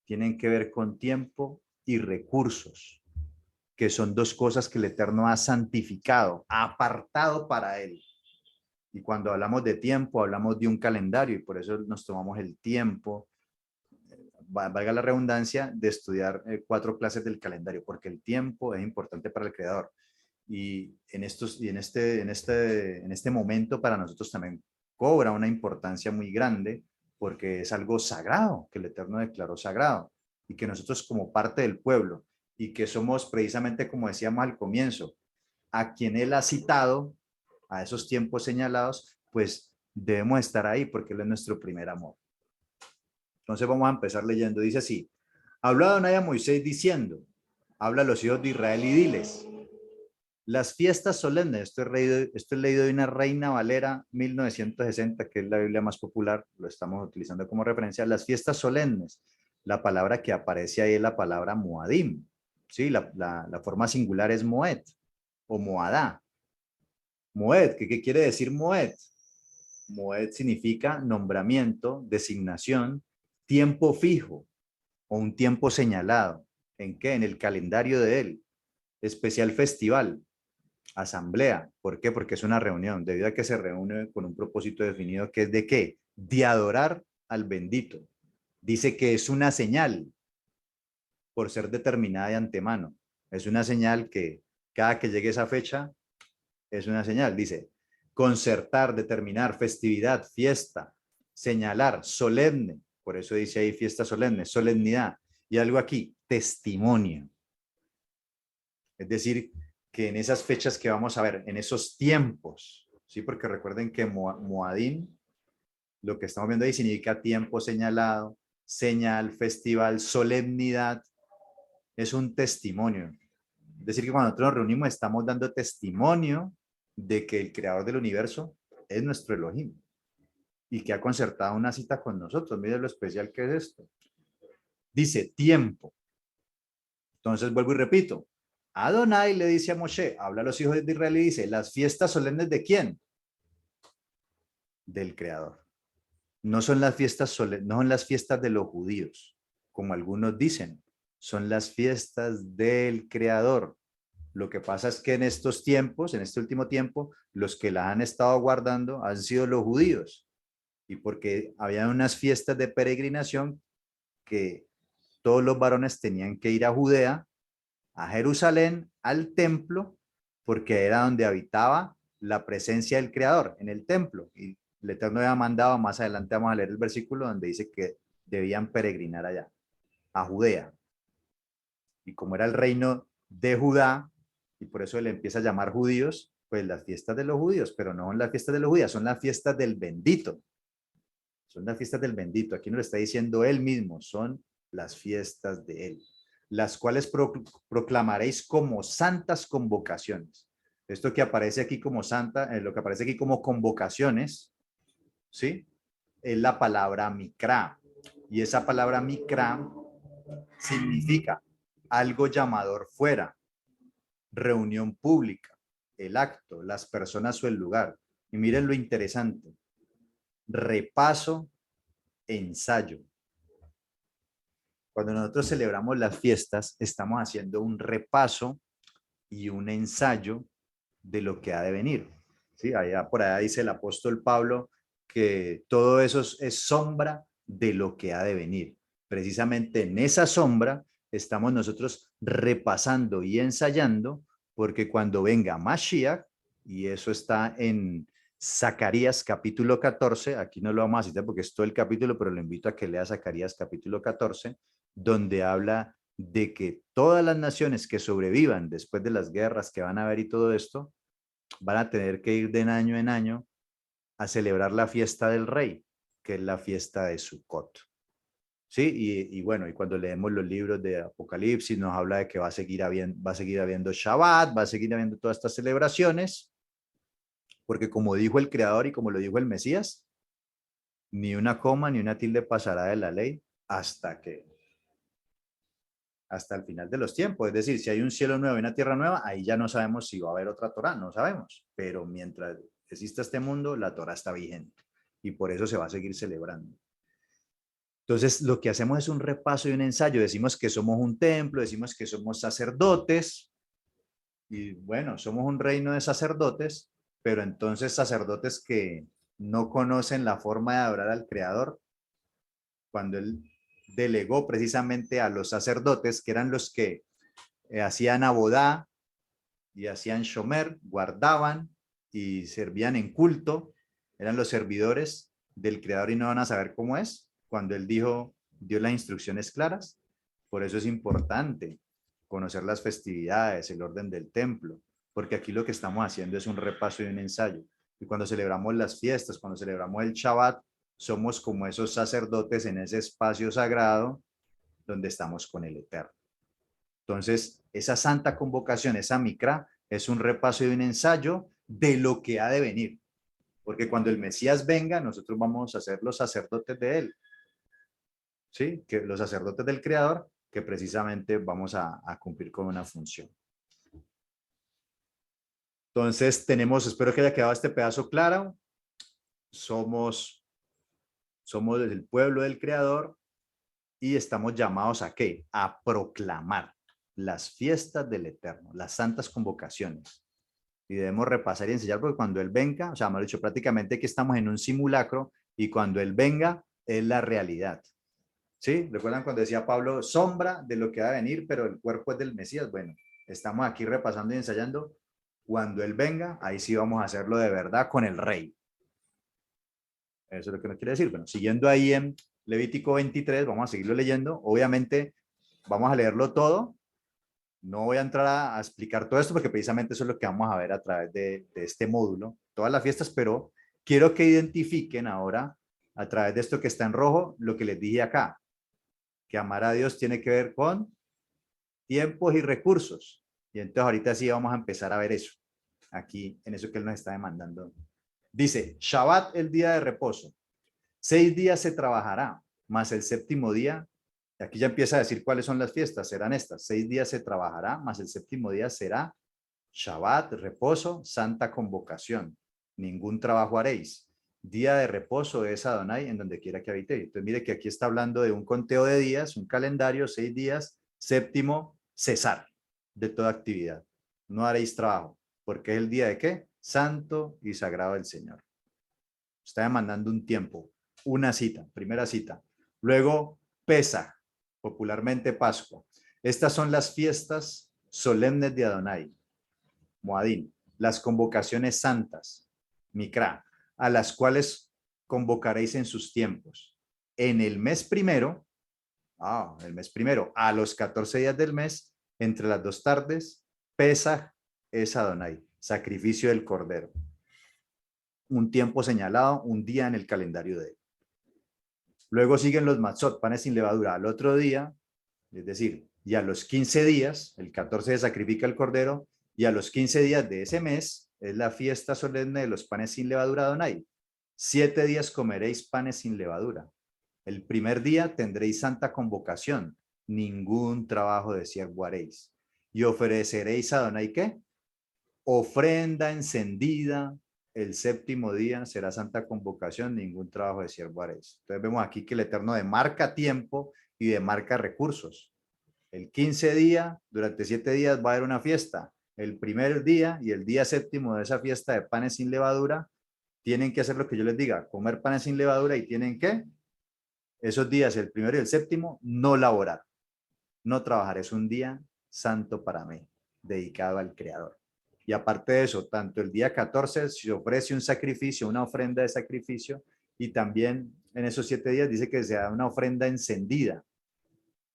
tienen que ver con tiempo y recursos. que son dos cosas que el Eterno ha santificado, ha apartado para Él. Y cuando hablamos de tiempo, hablamos de un calendario y por eso nos tomamos el tiempo, valga la redundancia, de estudiar 4 clases del calendario, porque el tiempo es importante para el Creador. Y en este momento para nosotros también cobra una importancia muy grande porque es algo sagrado que el Eterno declaró sagrado y que nosotros como parte del pueblo y que somos precisamente como decíamos al comienzo, a quien Él ha citado a esos tiempos señalados, pues debemos estar ahí porque Él es nuestro primer amor. Entonces vamos a empezar leyendo. Dice así: habló Adonai a Moisés diciendo, habla a los hijos de Israel y diles, las fiestas solemnes, esto es leído de una Reina Valera 1960, que es la Biblia más popular, lo estamos utilizando como referencia. Las fiestas solemnes, la palabra que aparece ahí es la palabra Moadim, ¿sí? La forma singular es Moed o Moadá. Moed, ¿qué quiere decir Moed? Moed significa nombramiento, designación, tiempo fijo o un tiempo señalado. ¿En qué? En el calendario de él. Especial festival. Asamblea. ¿Por qué? Porque es una reunión, debido a que se reúne con un propósito definido que es de qué? De adorar al bendito. Dice que es una señal por ser determinada de antemano. Es una señal que cada que llegue esa fecha es una señal. Dice, concertar, determinar, festividad, fiesta, señalar, solemne. Por eso dice ahí fiesta solemne, solemnidad. Y algo aquí, testimonio. Es decir, que en esas fechas que vamos a ver, en esos tiempos, ¿sí? Porque recuerden que Moadim, lo que estamos viendo ahí significa tiempo señalado, señal, festival, solemnidad, es un testimonio. Es decir, que cuando nosotros nos reunimos estamos dando testimonio de que el creador del universo es nuestro Elohim y que ha concertado una cita con nosotros. Miren lo especial que es esto. Dice tiempo. Entonces vuelvo y repito, Adonai le dice a Moshe, habla a los hijos de Israel y dice, ¿las fiestas solemnes de quién? Del Creador. No son las fiestas solemnes, no son las fiestas de los judíos, como algunos dicen, son las fiestas del Creador. Lo que pasa es que en estos tiempos, en este último tiempo, los que la han estado guardando han sido los judíos. Y porque había unas fiestas de peregrinación que todos los varones tenían que ir a Judea, a Jerusalén, al templo, porque era donde habitaba la presencia del Creador, en el templo. Y el Eterno había mandado, más adelante vamos a leer el versículo donde dice que debían peregrinar allá, a Judea. Y como era el reino de Judá, y por eso le empieza a llamar judíos, pues las fiestas de los judíos, pero no son las fiestas de los judíos, son las fiestas del bendito. Son las fiestas del bendito. Aquí nos lo está diciendo él mismo, son las fiestas de él, las cuales proclamaréis como santas convocaciones. Esto que aparece aquí como santa, lo que aparece aquí como convocaciones, ¿sí? Es la palabra mikra. Y esa palabra mikra significa algo llamador fuera, reunión pública, el acto, las personas o el lugar. Y miren lo interesante, repaso, ensayo. Cuando nosotros celebramos las fiestas, estamos haciendo un repaso y un ensayo de lo que ha de venir. ¿Sí? Allá, por allá dice el apóstol Pablo que todo eso es sombra de lo que ha de venir. Precisamente en esa sombra estamos nosotros repasando y ensayando, porque cuando venga Mashiach, y eso está en Zacarías capítulo 14, aquí no lo vamos a citar porque es todo el capítulo, pero lo invito a que lea Zacarías capítulo 14, donde habla de que todas las naciones que sobrevivan después de las guerras que van a haber y todo esto, van a tener que ir de año en año a celebrar la fiesta del rey, que es la fiesta de Sukkot. Sí, y bueno, y cuando leemos los libros de Apocalipsis nos habla de que va a seguir habiendo Shabbat, va a seguir habiendo todas estas celebraciones, porque como dijo el Creador y como lo dijo el Mesías, ni una coma ni una tilde pasará de la ley hasta el final de los tiempos. Es decir, si hay un cielo nuevo y una tierra nueva, ahí ya no sabemos si va a haber otra Torá, no sabemos. Pero mientras exista este mundo, la Torá está vigente y por eso se va a seguir celebrando. Entonces, lo que hacemos es un repaso y un ensayo. Decimos que somos un templo, decimos que somos sacerdotes, Y bueno, somos un reino de sacerdotes, pero entonces sacerdotes que no conocen la forma de adorar al Creador, cuando él delegó precisamente a los sacerdotes, que eran los que hacían abodá y hacían shomer, guardaban y servían en culto, eran los servidores del Creador y no van a saber cómo es, cuando él dijo, dio las instrucciones claras. Por eso es importante conocer las festividades, el orden del templo, porque aquí lo que estamos haciendo es un repaso y un ensayo. Y cuando celebramos las fiestas, cuando celebramos el Shabbat, somos como esos sacerdotes en ese espacio sagrado donde estamos con el Eterno. Entonces, esa santa convocación, esa micra, es un repaso y un ensayo de lo que ha de venir. Porque cuando el Mesías venga, nosotros vamos a ser los sacerdotes de él. ¿Sí? Que los sacerdotes del Creador, que precisamente vamos a cumplir con una función. Entonces, tenemos, espero que haya quedado este pedazo claro. Somos el pueblo del Creador y estamos llamados ¿a qué? A proclamar las fiestas del Eterno, las santas convocaciones. Y debemos repasar y enseñar porque cuando Él venga, o sea, hemos dicho prácticamente que estamos en un simulacro y cuando Él venga es la realidad. ¿Sí? ¿Recuerdan cuando decía Pablo, sombra de lo que va a venir, pero el cuerpo es del Mesías? Bueno, estamos aquí repasando y ensayando. Cuando Él venga, ahí sí vamos a hacerlo de verdad con el Rey. Eso es lo que nos quiere decir. Bueno, siguiendo ahí en Levítico 23, vamos a seguirlo leyendo. Obviamente, vamos a leerlo todo. No voy a entrar a explicar todo esto porque precisamente eso es lo que vamos a ver a través de este módulo, todas las fiestas, pero quiero que identifiquen ahora, a través de esto que está en rojo, lo que les dije acá, que amar a Dios tiene que ver con tiempos y recursos. Y entonces ahorita sí vamos a empezar a ver eso, aquí en eso que Él nos está demandando. Dice, Shabbat, el día de reposo. 6 días se trabajará, más el séptimo día. Aquí ya empieza a decir cuáles son las fiestas, serán estas. 6 días se trabajará, más el séptimo día será Shabbat, reposo, santa convocación. Ningún trabajo haréis. Día de reposo es Adonai en donde quiera que habite. Entonces mire que aquí está hablando de un conteo de días, un calendario, 6 días. Séptimo, cesar de toda actividad. No haréis trabajo, porque es el día de qué? Santo y sagrado del Señor. Está demandando un tiempo, una cita, primera cita. Luego, Pesaj, popularmente Pascua. Estas son las fiestas solemnes de Adonai, Moadín, las convocaciones santas, Mikra, a las cuales convocaréis en sus tiempos. En el mes primero, a los 14 días del mes, entre las 2 tardes, Pesaj es Adonai, sacrificio del Cordero. Un tiempo señalado, un día en el calendario de él. Luego siguen los matzot, panes sin levadura. Al otro día, es decir, y a los 15 días, el 14 se sacrifica el cordero, y a los 15 días de ese mes es la fiesta solemne de los panes sin levadura Adonai. 7 días comeréis panes sin levadura. El primer día tendréis santa convocación, ningún trabajo de siervo haréis. Y ofreceréis a Adonai, ¿qué? Ofrenda encendida. El séptimo día será santa convocación, ningún trabajo de siervo haréis. Entonces vemos aquí que el Eterno demarca tiempo y demarca recursos. El 15 día, durante 7 días va a haber una fiesta. El primer día y el día séptimo de esa fiesta de panes sin levadura, tienen que hacer lo que yo les diga, comer panes sin levadura y tienen que, esos días, el primero y el séptimo, no laborar, no trabajar. Es un día santo para mí, dedicado al Creador. Y aparte de eso, tanto el día 14 se ofrece un sacrificio, una ofrenda de sacrificio, y también en esos 7 días dice que se da una ofrenda encendida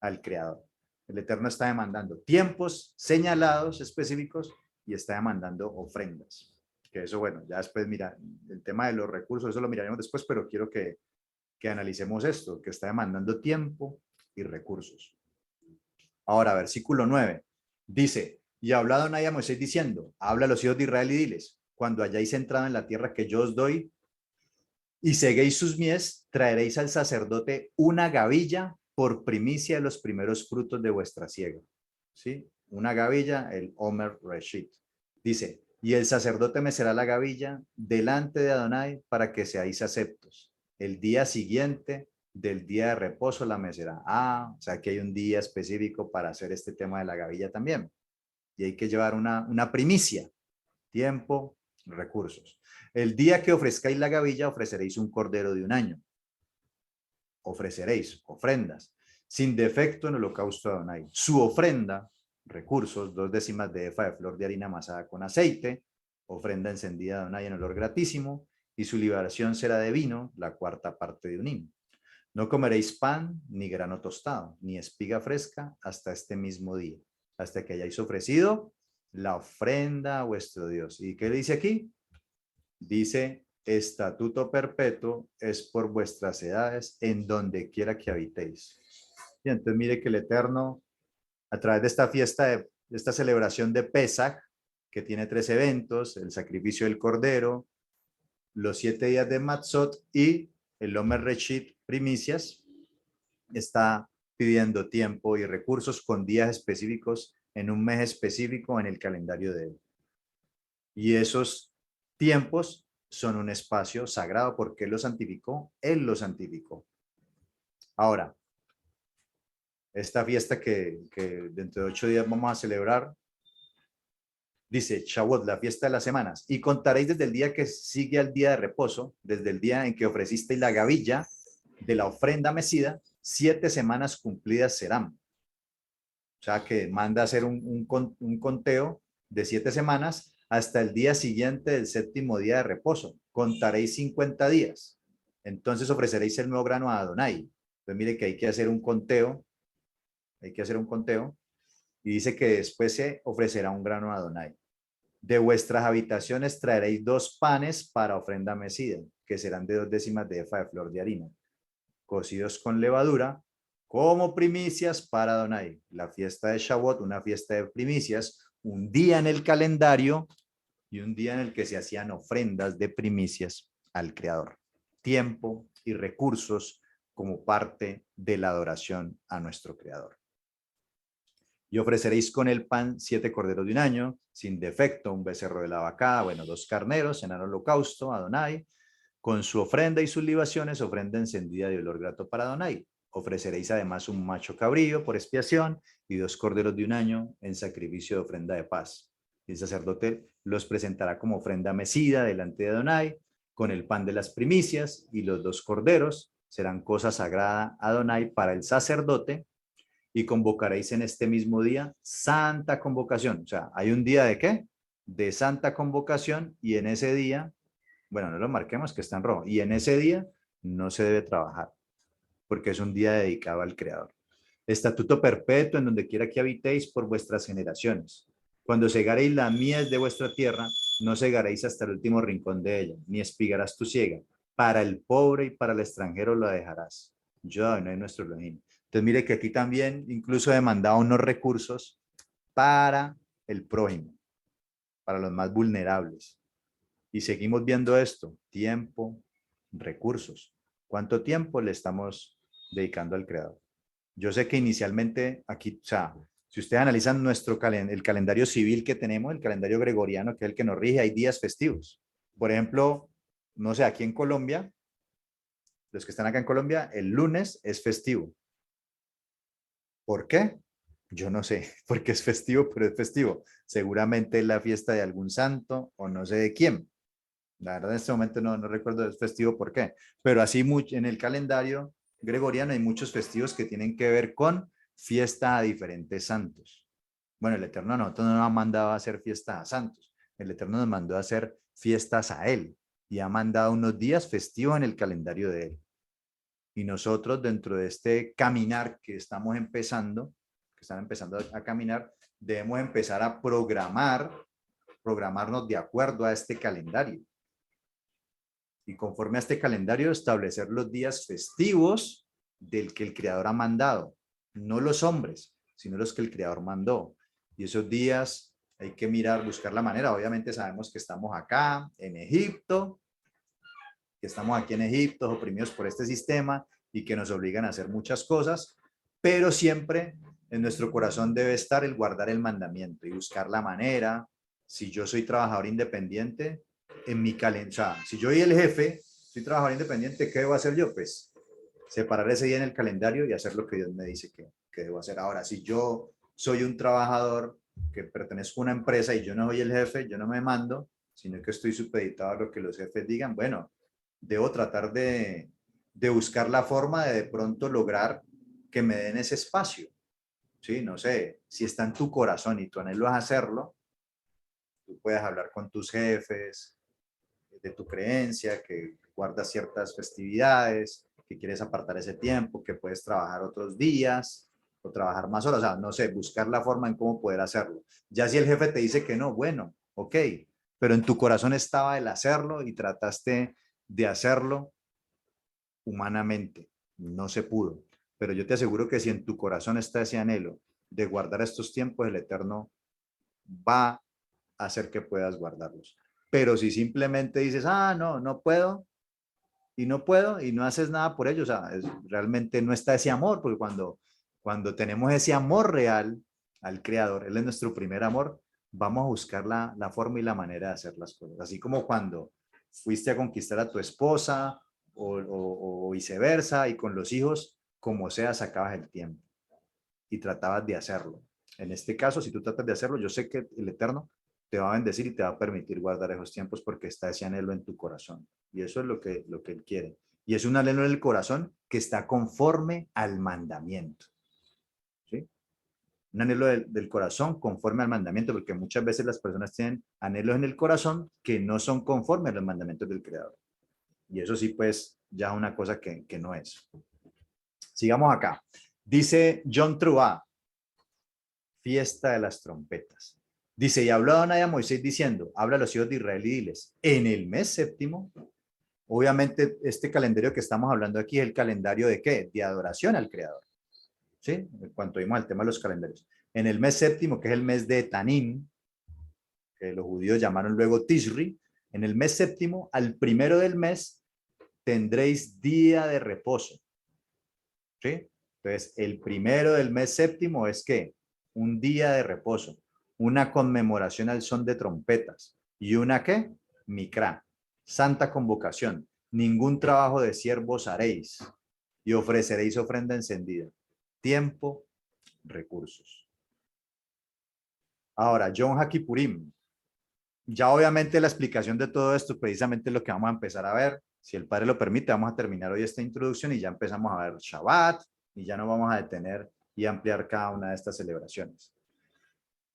al Creador. El Eterno está demandando tiempos señalados específicos y está demandando ofrendas. Que eso, bueno, ya después, mira, el tema de los recursos, eso lo miraremos después, pero quiero que analicemos esto, que está demandando tiempo y recursos. Ahora, versículo 9, dice, y ha hablado Adonai a Moisés diciendo, habla a los hijos de Israel y diles, cuando hayáis entrado en la tierra que yo os doy y seguéis sus mies, traeréis al sacerdote una gavilla por primicia de los primeros frutos de vuestra siega. ¿Sí? Una gavilla, el Omer Reshit. Dice, y el sacerdote mecerá la gavilla delante de Adonai para que seáis aceptos. El día siguiente del día de reposo la mecerá. O sea que hay un día específico para hacer este tema de la gavilla también. y hay que llevar una primicia, tiempo, recursos. El día que ofrezcáis la gavilla, ofreceréis un cordero de un año. Ofreceréis ofrendas, sin defecto en holocausto a Adonai. Su ofrenda, recursos, 2/10 de efa de flor de harina amasada con aceite, ofrenda encendida a Adonai en olor gratísimo, y su liberación será de vino, la 1/4 de un hin. No comeréis pan, ni grano tostado, ni espiga fresca, hasta este mismo día, hasta que hayáis ofrecido la ofrenda a vuestro Dios. ¿Y qué dice aquí? Dice, estatuto perpetuo es por vuestras edades en donde quiera que habitéis. Y entonces mire que el Eterno, a través de esta fiesta, de esta celebración de Pesaj, que tiene 3 eventos, el sacrificio del Cordero, los 7 días de Matzot y el Omer Reshit, primicias, está pidiendo tiempo y recursos con días específicos en un mes específico en el calendario de él. Y esos tiempos son un espacio sagrado porque Él lo santificó, Él lo santificó. Ahora, esta fiesta que dentro de 8 días vamos a celebrar, dice Shavuot, la fiesta de las semanas, y contaréis desde el día que sigue al día de reposo, desde el día en que ofrecisteis la gavilla de la ofrenda mecida, 7 semanas cumplidas serán. O sea que manda a hacer un conteo de 7 semanas hasta el día siguiente del 7º día de reposo. Contaréis 50 días. Entonces ofreceréis el nuevo grano a Adonai. Entonces mire que hay que hacer un conteo. Hay que hacer un conteo. Y dice que después se ofrecerá un grano a Adonai. De vuestras habitaciones traeréis 2 panes para ofrenda mecida, que serán de 2/10 de efa de flor de harina, cocidos con levadura, como primicias para Adonai. La fiesta de Shavuot, una fiesta de primicias, un día en el calendario y un día en el que se hacían ofrendas de primicias al Creador. Tiempo y recursos como parte de la adoración a nuestro Creador. Y ofreceréis con el pan 7 corderos de un año, sin defecto, un becerro de la vacada, 2 carneros en el holocausto, Adonai, con su ofrenda y sus libaciones, ofrenda encendida de olor grato para Adonai. Ofreceréis además un macho cabrío por expiación y 2 corderos de un año en sacrificio de ofrenda de paz. Y el sacerdote los presentará como ofrenda mecida delante de Adonai, con el pan de las primicias, y los 2 corderos serán cosa sagrada a Adonai para el sacerdote, y convocaréis en este mismo día santa convocación. O sea, ¿hay un día de qué? De santa convocación, y en ese día, bueno, no lo marquemos que está en rojo, y en ese día no se debe trabajar, porque es un día dedicado al Creador. Estatuto perpetuo en donde quiera que habitéis por vuestras generaciones. Cuando segaréis la mies de vuestra tierra, no segaréis hasta el último rincón de ella, ni espigarás tu siega. Para el pobre y para el extranjero lo dejarás. Yo, no es nuestro Elohim. Entonces mire que aquí también incluso demandaba unos recursos para el prójimo, para los más vulnerables. Y seguimos viendo esto, tiempo, recursos. ¿Cuánto tiempo le estamos dedicando al Creador? Yo sé que inicialmente aquí, o sea, si ustedes analizan el calendario civil que tenemos, el calendario gregoriano, que es el que nos rige, hay días festivos. Por ejemplo, no sé, aquí en Colombia, los que están acá en Colombia, el lunes es festivo. ¿Por qué? Yo no sé, porque es festivo, pero es festivo. Seguramente es la fiesta de algún santo o no sé de quién. La verdad en este momento no recuerdo el festivo por qué, pero así en el calendario gregoriano hay muchos festivos que tienen que ver con fiesta a diferentes santos. Bueno, el Eterno a nosotros no nos ha mandado a hacer fiestas a santos, el Eterno nos mandó a hacer fiestas a Él y ha mandado unos días festivos en el calendario de Él. Y nosotros dentro de este caminar que estamos empezando, que están empezando a caminar, debemos empezar a programarnos de acuerdo a este calendario. Y conforme a este calendario establecer los días festivos del que el Creador ha mandado, no los hombres, sino los que el Creador mandó. Y esos días hay que mirar, buscar la manera. Obviamente sabemos que estamos acá en Egipto, que estamos aquí en Egipto oprimidos por este sistema y que nos obligan a hacer muchas cosas, pero siempre en nuestro corazón debe estar el guardar el mandamiento y buscar la manera. Si yo soy trabajador independiente, en mi calendario, si yo y el jefe soy trabajador independiente, ¿qué debo hacer yo? Pues separar ese día en el calendario y hacer lo que Dios me dice que debo hacer. Ahora, si yo soy un trabajador que pertenezco a una empresa y yo no soy el jefe, yo no me mando, sino que estoy supeditado a lo que los jefes digan, bueno, debo tratar de buscar la forma de pronto lograr que me den ese espacio. Sí, no sé, si está en tu corazón y tu anhelo es hacerlo, tú puedes hablar con tus jefes de tu creencia, que guardas ciertas festividades, que quieres apartar ese tiempo, que puedes trabajar otros días o trabajar más horas, o sea, no sé, buscar la forma en cómo poder hacerlo. Ya si el jefe te dice que no, bueno, ok, pero en tu corazón estaba el hacerlo y trataste de hacerlo humanamente, no se pudo. Pero yo te aseguro que si en tu corazón está ese anhelo de guardar estos tiempos, el Eterno va a hacer que puedas guardarlos. Pero si simplemente dices, ah, no, no puedo, y no puedo, y no haces nada por ello, o sea, realmente no está ese amor, porque cuando tenemos ese amor real al Creador, Él es nuestro primer amor, vamos a buscar la forma y la manera de hacer las cosas. Así como cuando fuiste a conquistar a tu esposa o viceversa, y con los hijos, como sea, sacabas el tiempo y tratabas de hacerlo. En este caso, si tú tratas de hacerlo, yo sé que el Eterno te va a bendecir y te va a permitir guardar esos tiempos porque está ese anhelo en tu corazón. Y eso es lo que Él quiere. Y es un anhelo en el corazón que está conforme al mandamiento. ¿Sí? Un anhelo del corazón conforme al mandamiento, porque muchas veces las personas tienen anhelos en el corazón que no son conformes a los mandamientos del Creador. Y eso sí, pues, ya es una cosa que no es. Sigamos acá. Dice John Truba, fiesta de las trompetas. Dice, y habló Adonai a Moisés diciendo, habla a los hijos de Israel y diles, en el mes séptimo, obviamente este calendario que estamos hablando aquí es el calendario de qué? De adoración al Creador. ¿Sí? En cuanto vimos al tema de los calendarios. En el mes séptimo, que es el mes de Tanim, que los judíos llamaron luego Tishri, en el mes séptimo, al primero del mes, tendréis día de reposo. ¿Sí? Entonces, el primero del mes séptimo es ¿qué? Un día de reposo, una conmemoración al son de trompetas. ¿Y una qué? Micrá, santa convocación. Ningún trabajo de siervos haréis y ofreceréis ofrenda encendida. Tiempo, recursos. Ahora, Yom HaKippurim. Ya obviamente la explicación de todo esto precisamente es lo que vamos a empezar a ver. Si el Padre lo permite, vamos a terminar hoy esta introducción y ya empezamos a ver Shabbat y ya no vamos a detener y ampliar cada una de estas celebraciones.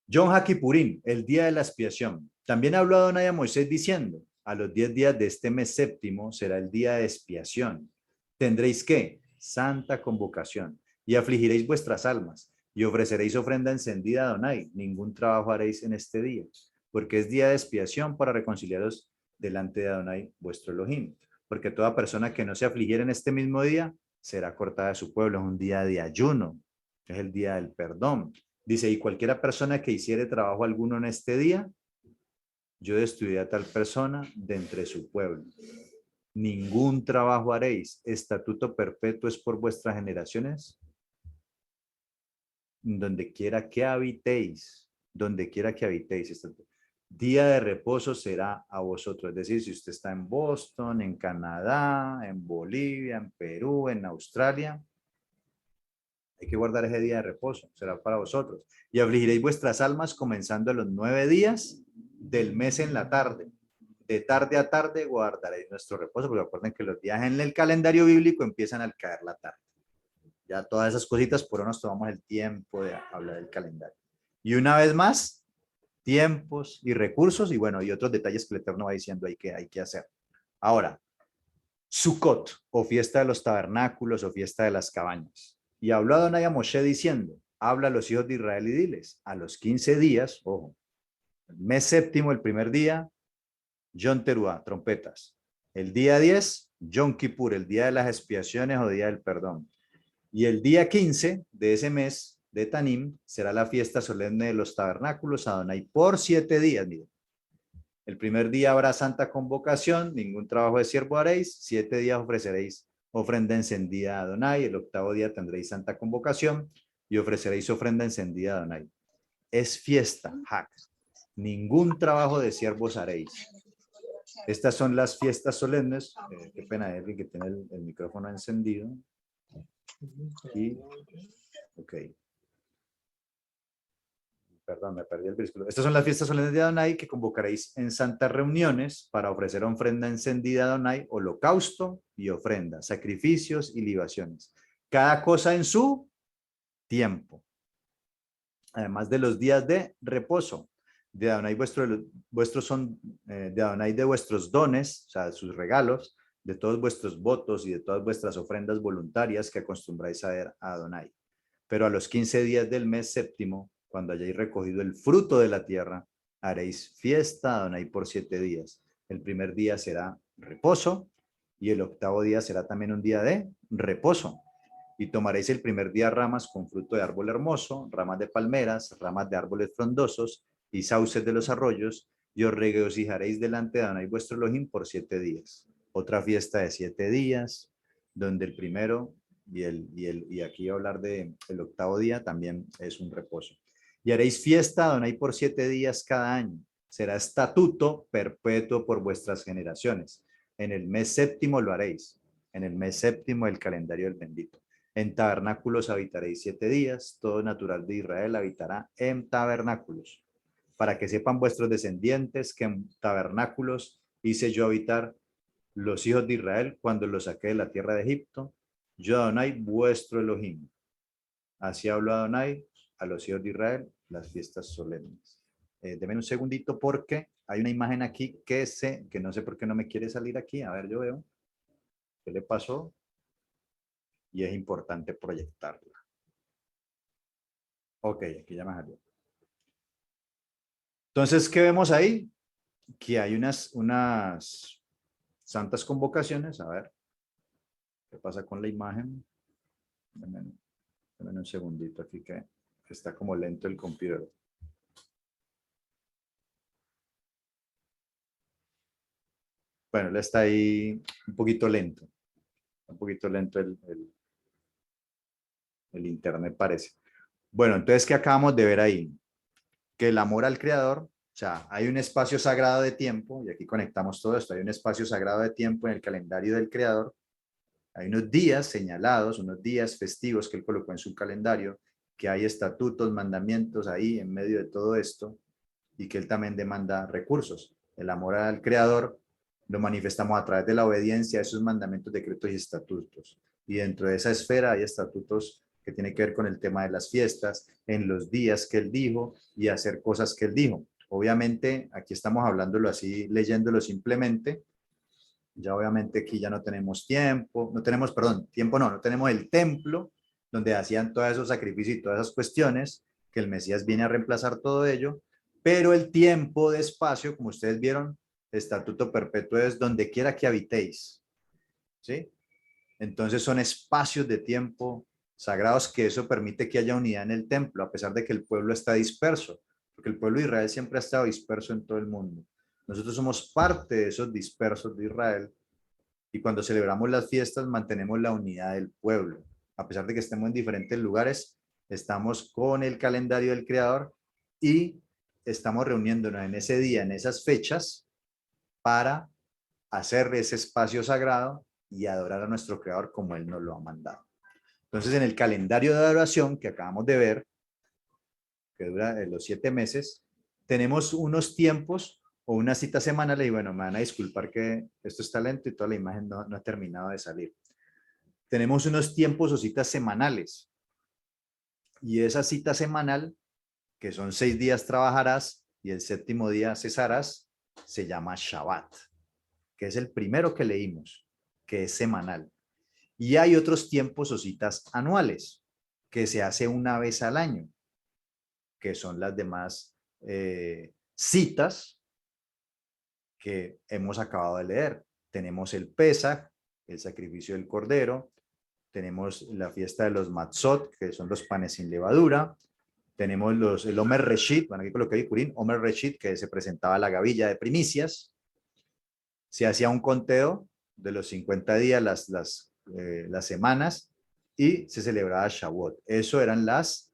Yom HaKippurim, el día de la expiación. También habló Adonai a Moisés diciendo, a los 10 días de este mes séptimo será el día de expiación. Tendréis que santa convocación y afligiréis vuestras almas y ofreceréis ofrenda encendida a Adonai. Ningún trabajo haréis en este día, porque es día de expiación para reconciliaros delante de Adonai vuestro Elohim. Porque toda persona que no se afligiera en este mismo día será cortada de su pueblo. Es un día de ayuno, es el día del perdón. Dice, y cualquiera persona que hiciere trabajo alguno en este día, yo destruiré a tal persona de entre su pueblo. Ningún trabajo haréis. Estatuto perpetuo es por vuestras generaciones, donde quiera que habitéis, donde quiera que habitéis. Día de reposo será a vosotros. Es decir, si usted está en Boston, en Canadá, en Bolivia, en Perú, en Australia, hay que guardar ese día de reposo, será para vosotros. Y afligiréis vuestras almas comenzando los 9 días del mes en la tarde. De tarde a tarde guardaréis nuestro reposo, porque recuerden que los días en el calendario bíblico empiezan al caer la tarde. Ya todas esas cositas, por eso nos tomamos el tiempo de hablar del calendario. Y una vez más, tiempos y recursos, y bueno, y otros detalles que el Eterno va diciendo hay que hacer. Ahora, Sukkot, o fiesta de los tabernáculos, o fiesta de las cabañas. Y habló Adonai a Moshe diciendo, habla a los hijos de Israel y diles, a los 15 días, ojo, el mes séptimo, el primer día, Yom Teruah, trompetas. El día 10, Yom Kippur, el día de las expiaciones o día del perdón. Y el día 15 de ese mes de Tanim será la fiesta solemne de los tabernáculos a Adonai por 7 días. Miren. El primer día habrá santa convocación, ningún trabajo de siervo haréis, 7 días ofreceréis ofrenda encendida a Adonai, el octavo día tendréis santa convocación y ofreceréis ofrenda encendida a Adonai. Es fiesta, Hak. Ningún trabajo de siervos haréis. Estas son las fiestas solemnes. Qué pena, Edwin, que tiene el micrófono encendido. Y, ok. perdón, me perdí el versículo. Estas son las fiestas solemnes de Adonai que convocaréis en santas reuniones para ofrecer ofrenda encendida a Adonai, holocausto y ofrenda, sacrificios y libaciones. Cada cosa en su tiempo. Además de los días de reposo. De Adonai vuestros son, de Adonai de vuestros dones, o sea, sus regalos, de todos vuestros votos y de todas vuestras ofrendas voluntarias que acostumbráis a dar a Adonai. Pero a los 15 días del mes séptimo, cuando hayáis recogido el fruto de la tierra, haréis fiesta a Adonai por 7 días. El primer día será reposo y el octavo día será también un día de reposo. Y tomaréis el primer día ramas con fruto de árbol hermoso, ramas de palmeras, ramas de árboles frondosos y sauces de los arroyos, y os regocijaréis delante de Adonai vuestro Elohim por 7 días. Otra fiesta de 7 días, donde el primero y aquí hablar de el octavo día también es un reposo. Y haréis fiesta a Adonai por 7 días cada año. Será estatuto perpetuo por vuestras generaciones. En el mes séptimo lo haréis. En el mes séptimo el calendario del bendito. En tabernáculos habitaréis 7 días. Todo natural de Israel habitará en tabernáculos. Para que sepan vuestros descendientes que en tabernáculos hice yo habitar los hijos de Israel cuando los saqué de la tierra de Egipto. Yo Adonai, vuestro Elohim. Así habló Adonai a los hijos de Israel las fiestas solemnes. Deme un segundito porque hay una imagen aquí que no sé por qué no me quiere salir aquí. A ver, yo veo. ¿Qué le pasó? Y es importante proyectarla. Ok, aquí ya me salió. Entonces, ¿qué vemos ahí? Que hay unas santas convocaciones. A ver, ¿qué pasa con la imagen? Deme un segundito aquí que está como lento el computer. Bueno, él está ahí un poquito lento. Un poquito lento el internet parece. Bueno, entonces, ¿qué acabamos de ver ahí? Que el amor al creador, o sea, hay un espacio sagrado de tiempo, y aquí conectamos todo esto, hay un espacio sagrado de tiempo en el calendario del creador, hay unos días señalados, unos días festivos que él colocó en su calendario, que hay estatutos, mandamientos ahí en medio de todo esto, y que él también demanda recursos. El amor al creador lo manifestamos a través de la obediencia a esos mandamientos, decretos y estatutos. Y dentro de esa esfera hay estatutos que tienen que ver con el tema de las fiestas, en los días que él dijo y hacer cosas que él dijo. Obviamente, aquí estamos hablándolo así, leyéndolo simplemente. Ya obviamente aquí ya no tenemos tiempo, no tenemos, perdón, tiempo no tenemos el templo donde hacían todos esos sacrificios y todas esas cuestiones, que el Mesías viene a reemplazar todo ello, pero el tiempo de espacio, como ustedes vieron, estatuto perpetuo es donde quiera que habitéis, ¿sí? Entonces son espacios de tiempo sagrados que eso permite que haya unidad en el templo, a pesar de que el pueblo está disperso, porque el pueblo de Israel siempre ha estado disperso en todo el mundo. Nosotros somos parte de esos dispersos de Israel y cuando celebramos las fiestas mantenemos la unidad del pueblo. A pesar de que estemos en diferentes lugares, estamos con el calendario del Creador y estamos reuniéndonos en ese día, en esas fechas, para hacer ese espacio sagrado y adorar a nuestro Creador como Él nos lo ha mandado. Entonces, en el calendario de adoración que acabamos de ver, que dura los 7 meses, tenemos unos tiempos o unas citas semanales, y bueno, me van a disculpar que esto está lento y toda la imagen no ha terminado de salir. Tenemos unos tiempos o citas semanales, y esa cita semanal, que son 6 días trabajarás y el séptimo día cesarás, se llama Shabbat, que es el primero que leímos, que es semanal. Y hay otros tiempos o citas anuales, que se hace una vez al año, que son las demás citas que hemos acabado de leer. Tenemos el Pesaj, el sacrificio del Cordero, tenemos la fiesta de los Matzot, que son los panes sin levadura, tenemos el Omer Reshit, bueno, aquí coloqué Bikurim, Omer Reshit, que se presentaba la gavilla de primicias, se hacía un conteo de los 50 días, las semanas, y se celebraba Shavuot. Eso eran las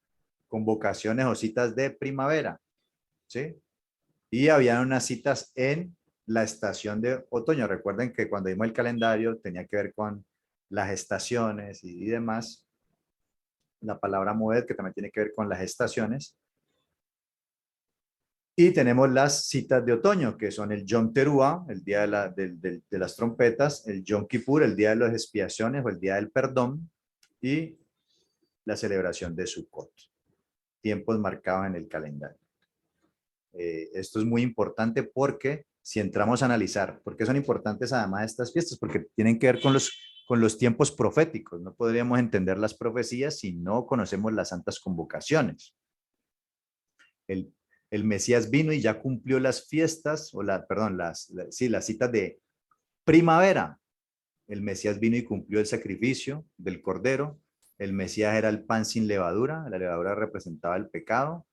convocaciones o citas de primavera, ¿sí? Y había unas citas en la estación de otoño. Recuerden que cuando vimos el calendario tenía que ver con las estaciones y demás. La palabra moed, que también tiene que ver con las estaciones. Y tenemos las citas de otoño, que son el Yom Teruah, el día de las trompetas, el Yom Kippur, el día de las expiaciones o el día del perdón, y la celebración de Sukkot, tiempos marcados en el calendario. Esto es muy importante porque si entramos a analizar, ¿por qué son importantes además estas fiestas? Porque tienen que ver con los tiempos proféticos. No podríamos entender las profecías si no conocemos las santas convocaciones. El, el Mesías vino y ya cumplió las fiestas, perdón, las citas de primavera. El Mesías vino y cumplió el sacrificio del Cordero. El Mesías era el pan sin levadura. La levadura representaba el pecado.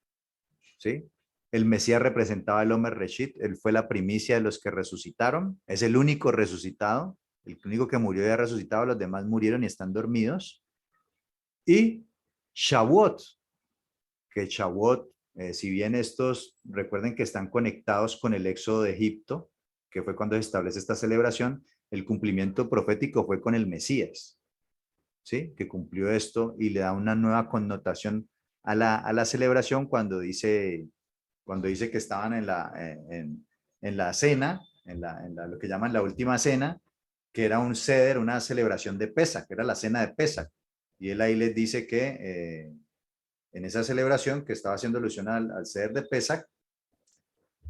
¿Sí? El Mesías representaba el Homer Reshit. Él fue la primicia de los que resucitaron. Es el único resucitado. El único que murió y ha resucitado. Los demás murieron y están dormidos. Y Shavuot, que Shavuot, si bien estos, recuerden que están conectados con el éxodo de Egipto, que fue cuando se establece esta celebración, el cumplimiento profético fue con el Mesías, ¿sí? Que cumplió esto y le da una nueva connotación a la celebración cuando dice que estaban en la cena, lo que llaman la última cena, que era un ceder, una celebración de Pesach, que era la cena de Pesach. Y él ahí les dice que en esa celebración que estaba haciendo alusión al ceder de Pesach,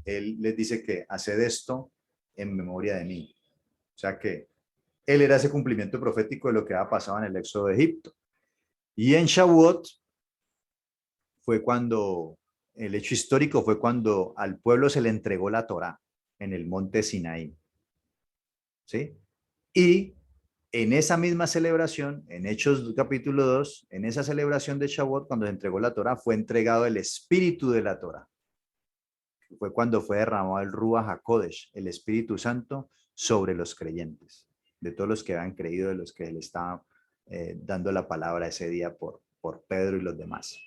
él les dice que haced esto en memoria de mí. O sea que él era ese cumplimiento profético de lo que había pasado en el éxodo de Egipto. Y en Shavuot fue cuando, el hecho histórico fue cuando al pueblo se le entregó la Torá en el monte Sinaí. ¿Sí? Y en esa misma celebración, en Hechos capítulo 2, en esa celebración de Shavuot, cuando se entregó la Torá, fue entregado el espíritu de la Torá. Fue cuando fue derramado el Ruach HaKodesh, el Espíritu Santo, sobre los creyentes, de todos los que habían creído, de los que le estaban dando la palabra ese día por Pedro y los demás.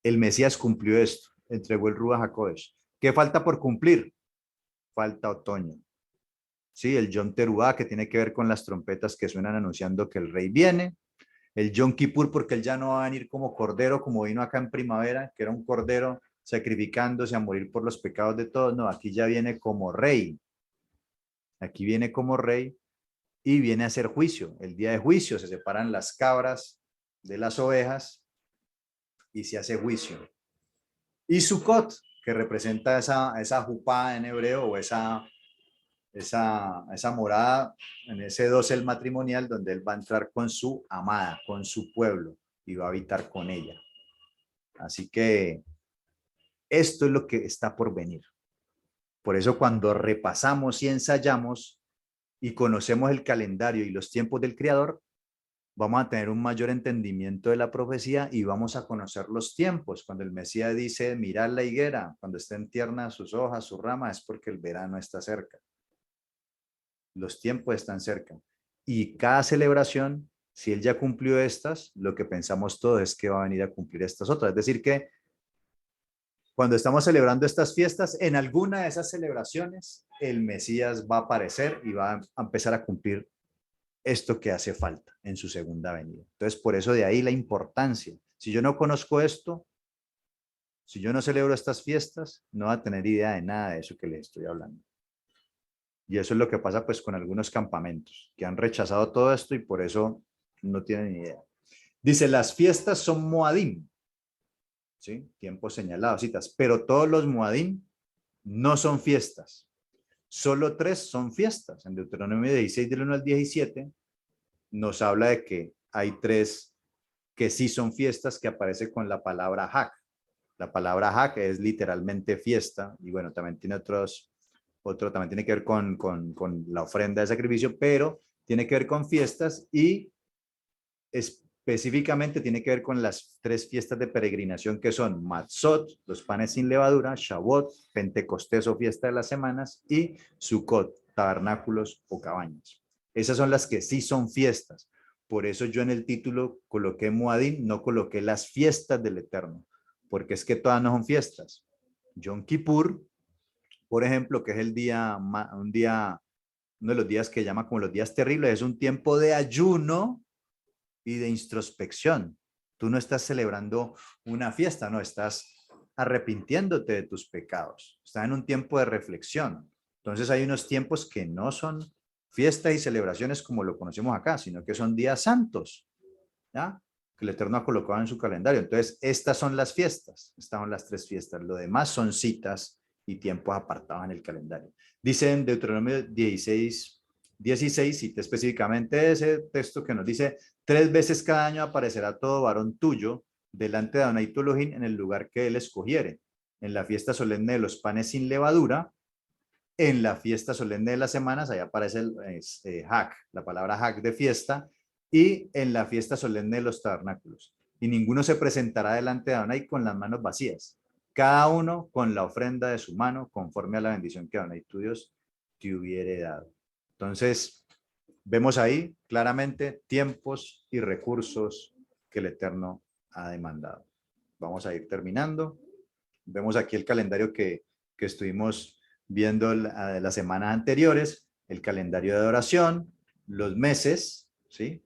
El Mesías cumplió esto, entregó el Ruach HaKodesh. ¿Qué falta por cumplir? Falta otoño. Sí, el Yom Teruah, que tiene que ver con las trompetas que suenan anunciando que el rey viene. El Yom Kippur, porque él ya no va a venir como cordero, como vino acá en primavera, que era un cordero sacrificándose a morir por los pecados de todos. No, aquí ya viene como rey. Aquí viene como rey y viene a hacer juicio. El día de juicio se separan las cabras de las ovejas y se hace juicio. Y Sukkot, que representa esa jupá en hebreo o esa morada, en ese dosel matrimonial donde él va a entrar con su amada, con su pueblo y va a habitar con ella. Así que esto es lo que está por venir. Por eso cuando repasamos y ensayamos y conocemos el calendario y los tiempos del Creador, vamos a tener un mayor entendimiento de la profecía y vamos a conocer los tiempos. Cuando el Mesías dice, mirad la higuera, cuando estén tiernas sus hojas, sus ramas, es porque el verano está cerca. Los tiempos están cerca. Y cada celebración, si él ya cumplió estas, lo que pensamos todos es que va a venir a cumplir estas otras. Es decir, que cuando estamos celebrando estas fiestas, en alguna de esas celebraciones, el Mesías va a aparecer y va a empezar a cumplir esto que hace falta en su segunda venida. Entonces, por eso de ahí la importancia. Si yo no conozco esto, si yo no celebro estas fiestas, no va a tener idea de nada de eso que les estoy hablando. Y eso es lo que pasa pues con algunos campamentos que han rechazado todo esto y por eso no tienen idea. Dice, las fiestas son Moadim, ¿sí? Tiempos señalados, citas, pero todos los Moadim no son fiestas. Solo 3 son fiestas. En Deuteronomio 16, del 1 al 17, nos habla de que hay 3 que sí son fiestas que aparece con la palabra Hag. La palabra Hag es literalmente fiesta y bueno, también tiene otro también tiene que ver con la ofrenda de sacrificio, pero tiene que ver con fiestas y específicamente tiene que ver con las 3 fiestas de peregrinación que son Matzot, los panes sin levadura, Shavuot, Pentecostés o fiesta de las semanas y Sukkot, tabernáculos o cabañas. Esas son las que sí son fiestas. Por eso yo en el título coloqué Moadim, no coloqué las fiestas del Eterno, porque es que todas no son fiestas. Yom Kippur, por ejemplo, que es uno de los días que llama como los días terribles, es un tiempo de ayuno y de introspección. Tú no estás celebrando una fiesta, no, estás arrepintiéndote de tus pecados. Estás en un tiempo de reflexión. Entonces hay unos tiempos que no son fiestas y celebraciones como lo conocemos acá, sino que son días santos, ¿ya? Que el Eterno ha colocado en su calendario. Entonces, estas son las fiestas, estas son las 3 fiestas. Lo demás son citas y tiempos apartados en el calendario. Dice en Deuteronomio 16, cita específicamente ese texto que nos dice: 3 veces cada año aparecerá todo varón tuyo delante de Adonai tu Elohim en el lugar que él escogiere. En la fiesta solemne de los panes sin levadura, en la fiesta solemne de las semanas, ahí aparece el Hag, la palabra Hag de fiesta, y en la fiesta solemne de los tabernáculos. Y ninguno se presentará delante de Adonai con las manos vacías, cada uno con la ofrenda de su mano, conforme a la bendición que Adonai tu Dios te hubiere dado. Entonces, vemos ahí claramente tiempos y recursos que el Eterno ha demandado. Vamos a ir terminando. Vemos aquí el calendario que estuvimos viendo las semanas anteriores, el calendario de adoración, los meses, ¿sí?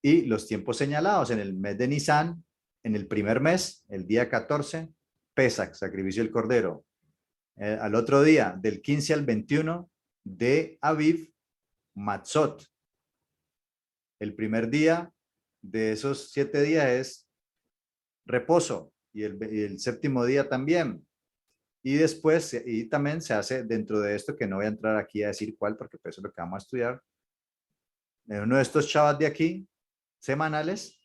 Y los tiempos señalados. En el mes de Nisan, en el primer mes, el día 14, Pesach, sacrificio del cordero. Al otro día, del 15 al 21 de Aviv, Matzot. El primer día de esos 7 días es reposo, y el séptimo día también. Y después, y también se hace dentro de esto, que no voy a entrar aquí a decir cuál, porque eso es lo que vamos a estudiar, en uno de estos Shabbat de aquí, semanales,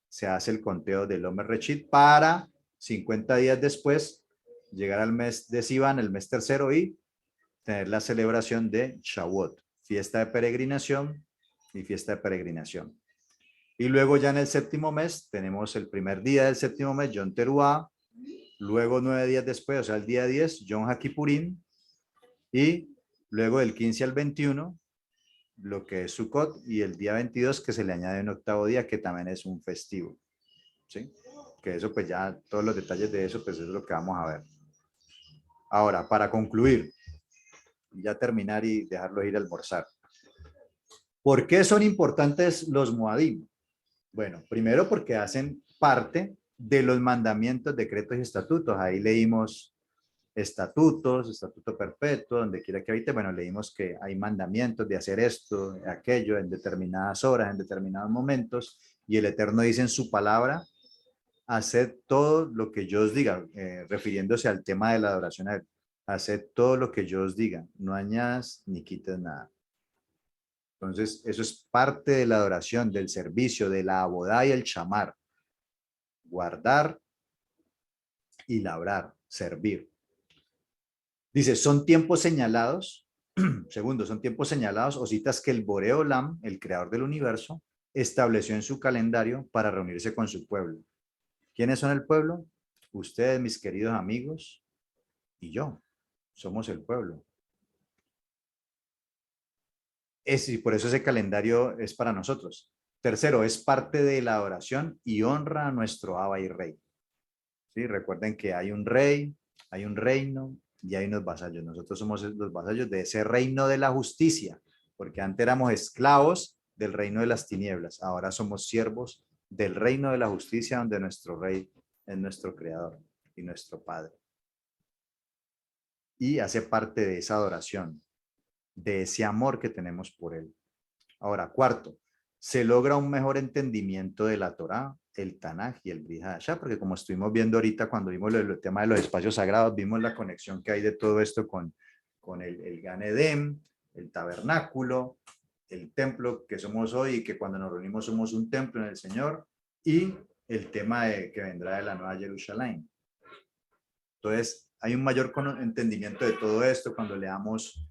se hace el conteo del Omer Reshit para 50 días después llegar al mes de Sivan, el mes tercero, y tener la celebración de Shavuot, fiesta de peregrinación y fiesta de peregrinación. Y luego ya en el séptimo mes tenemos el primer día del séptimo mes, Yom Teruah, luego 9 días después, o sea, el día 10, Yom HaKippurim, y luego del 15 al 21, lo que es Sukkot, y el día 22 que se le añade un octavo día, que también es un festivo, ¿sí? Que eso pues ya, todos los detalles de eso, pues eso es lo que vamos a ver. Ahora, para concluir, ya terminar y dejarlo ir a almorzar. ¿Por qué son importantes los Moadim? Bueno, primero porque hacen parte de los mandamientos, decretos y estatutos. Ahí leímos estatutos, estatuto perpetuo, donde quiera que habite. Bueno, leímos que hay mandamientos de hacer esto, aquello, en determinadas horas, en determinados momentos, y el Eterno dice en su palabra: haced todo lo que yo os diga, refiriéndose al tema de la adoración a él. Haced todo lo que yo os diga, no añadas ni quites nada. Entonces, eso es parte de la adoración, del servicio, de la abodá y el chamar. Guardar y labrar, servir. Dice, son tiempos señalados, segundo, son tiempos señalados o citas que el Boreolam, el creador del universo, estableció en su calendario para reunirse con su pueblo. ¿Quiénes son el pueblo? Ustedes, mis queridos amigos, y yo. Somos el pueblo. Y por eso ese calendario es para nosotros. Tercero, es parte de la adoración y honra a nuestro Abba y Rey. ¿Sí? Recuerden que hay un rey, hay un reino y hay unos vasallos. Nosotros somos los vasallos de ese reino de la justicia, porque antes éramos esclavos del reino de las tinieblas. Ahora somos siervos del reino de la justicia, donde nuestro rey es nuestro creador y nuestro padre. Y hace parte de esa adoración, de ese amor que tenemos por él. Ahora, cuarto, se logra un mejor entendimiento de la Torá, el Tanaj y el Brit Hadashah, porque como estuvimos viendo ahorita cuando vimos el tema de los espacios sagrados, vimos la conexión que hay de todo esto con el Gan Edem, el tabernáculo, el templo que somos hoy y que cuando nos reunimos somos un templo en el Señor, y el tema que vendrá de la Nueva Jerusalén. Entonces, hay un mayor entendimiento de todo esto cuando leamos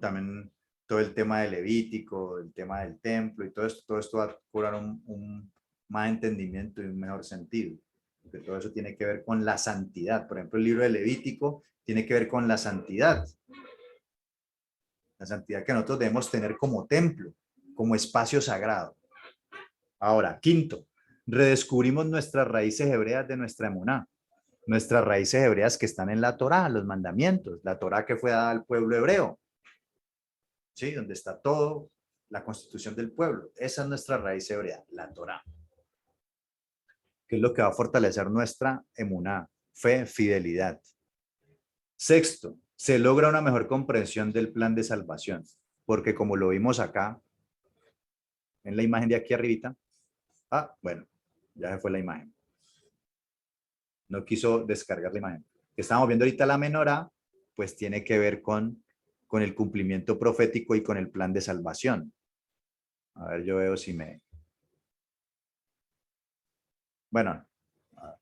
también todo el tema de Levítico, el tema del templo y todo esto va a cobrar un más entendimiento y un mejor sentido. Porque todo eso tiene que ver con la santidad. Por ejemplo, el libro de Levítico tiene que ver con la santidad que nosotros debemos tener como templo, como espacio sagrado. Ahora, quinto, redescubrimos nuestras raíces hebreas de nuestra emuná. Nuestras raíces hebreas que están en la Torá, los mandamientos, la Torá que fue dada al pueblo hebreo, ¿sí? Donde está todo, la constitución del pueblo. Esa es nuestra raíz hebrea, la Torá. que es lo que va a fortalecer nuestra emuná, fe, fidelidad. Sexto, se logra una mejor comprensión del plan de salvación, porque como lo vimos acá, en la imagen de aquí arribita, bueno, ya se fue la imagen. No quiso descargar la imagen. Que estamos viendo ahorita la menorá, pues tiene que ver con el cumplimiento profético y con el plan de salvación. A ver, yo veo si me... Bueno, a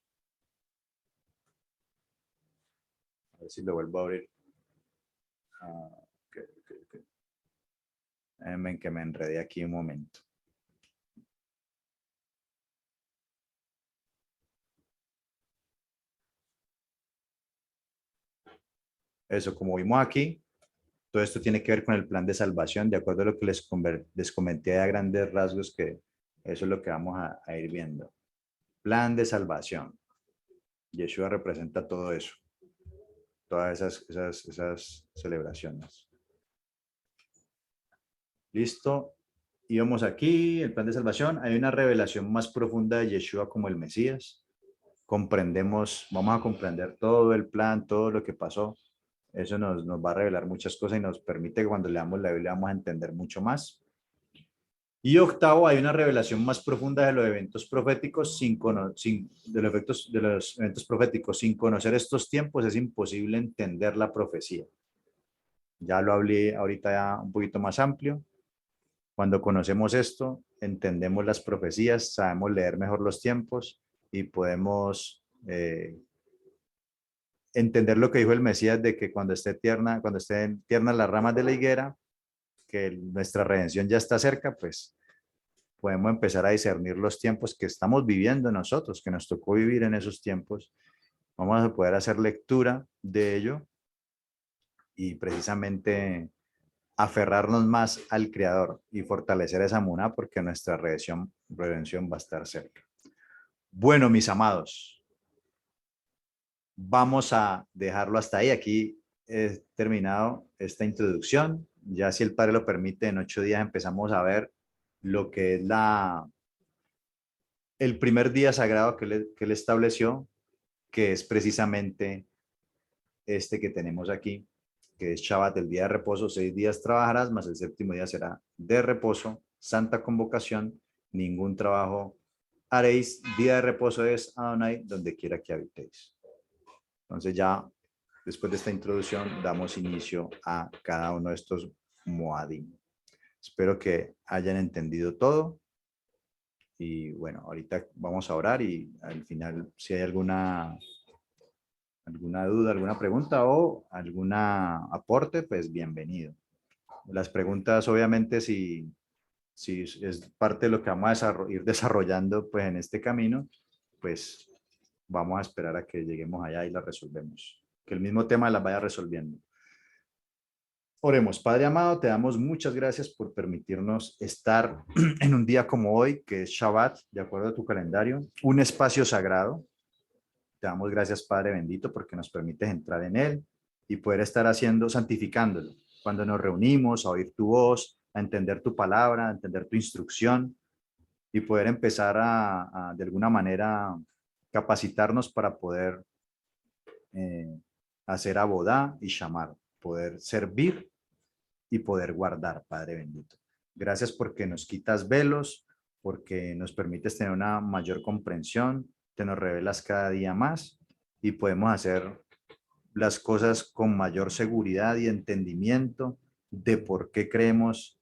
ver si lo vuelvo a abrir. Okay. Que me enredé aquí un momento. Eso, como vimos aquí, todo esto tiene que ver con el plan de salvación, de acuerdo a lo que les comenté a grandes rasgos, que eso es lo que vamos a ir viendo. Plan de salvación. Yeshua representa todo eso, todas esas celebraciones. Listo. Y vamos aquí, el plan de salvación. Hay una revelación más profunda de Yeshua como el Mesías. Comprendemos, vamos a comprender todo el plan, todo lo que pasó. Eso nos va a revelar muchas cosas y nos permite que cuando leamos la Biblia vamos a entender mucho más. Y octavo, hay una revelación más profunda de los eventos proféticos de los eventos proféticos. Sin conocer estos tiempos es imposible entender la profecía. Ya lo hablé ahorita ya un poquito más amplio. Cuando conocemos esto, entendemos las profecías, sabemos leer mejor los tiempos y podemos entender lo que dijo el Mesías de que cuando estén tiernas las ramas de la higuera, que nuestra redención ya está cerca, pues podemos empezar a discernir los tiempos que estamos viviendo nosotros, que nos tocó vivir en esos tiempos. Vamos a poder hacer lectura de ello y precisamente aferrarnos más al Creador y fortalecer esa emuná porque nuestra redención va a estar cerca. Bueno, mis amados, vamos a dejarlo hasta ahí. Aquí he terminado esta introducción. Ya si el Padre lo permite, en 8 días empezamos a ver lo que es el primer día sagrado que él estableció, que es precisamente este que tenemos aquí, que es Shabbat, el día de reposo. 6 días trabajarás, más el séptimo día será de reposo, santa convocación, ningún trabajo haréis. Día de reposo es Adonai, donde quiera que habitéis. Entonces ya, después de esta introducción, damos inicio a cada uno de estos Moadim. Espero que hayan entendido todo. Y bueno, ahorita vamos a orar y al final, si hay alguna duda, alguna pregunta o algún aporte, pues bienvenido. Las preguntas, obviamente, si es parte de lo que vamos a ir desarrollando pues, en este camino, pues vamos a esperar a que lleguemos allá y las resolvemos. Que el mismo tema las vaya resolviendo. Oremos. Padre amado, te damos muchas gracias por permitirnos estar en un día como hoy, que es Shabbat, de acuerdo a tu calendario, un espacio sagrado. Te damos gracias, Padre bendito, porque nos permites entrar en él y poder estar santificándolo. Cuando nos reunimos a oír tu voz, a entender tu palabra, a entender tu instrucción y poder empezar de alguna manera, capacitarnos para poder hacer abodá y llamar, poder servir y poder guardar, Padre bendito. Gracias porque nos quitas velos, porque nos permites tener una mayor comprensión, te nos revelas cada día más y podemos hacer las cosas con mayor seguridad y entendimiento de por qué creemos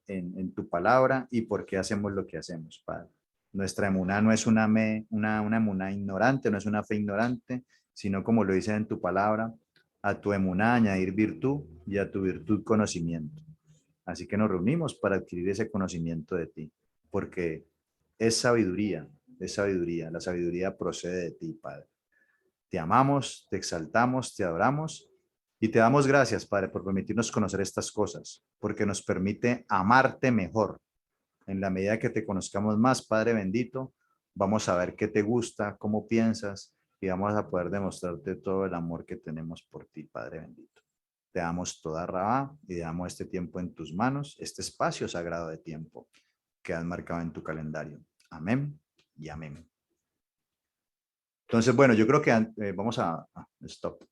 en tu palabra y por qué hacemos lo que hacemos, Padre. Nuestra emuná no es una emuná ignorante, no es una fe ignorante, sino como lo dice en tu palabra, a tu emuná añadir virtud y a tu virtud conocimiento. Así que nos reunimos para adquirir ese conocimiento de ti, porque es sabiduría, la sabiduría procede de ti, Padre. Te amamos, te exaltamos, te adoramos y te damos gracias, Padre, por permitirnos conocer estas cosas, porque nos permite amarte mejor. En la medida que te conozcamos más, Padre bendito, vamos a ver qué te gusta, cómo piensas y vamos a poder demostrarte todo el amor que tenemos por ti, Padre bendito. Te damos toda Rabá y te damos este tiempo en tus manos, este espacio sagrado de tiempo que has marcado en tu calendario. Amén y amén. Entonces, bueno, yo creo que vamos a stop.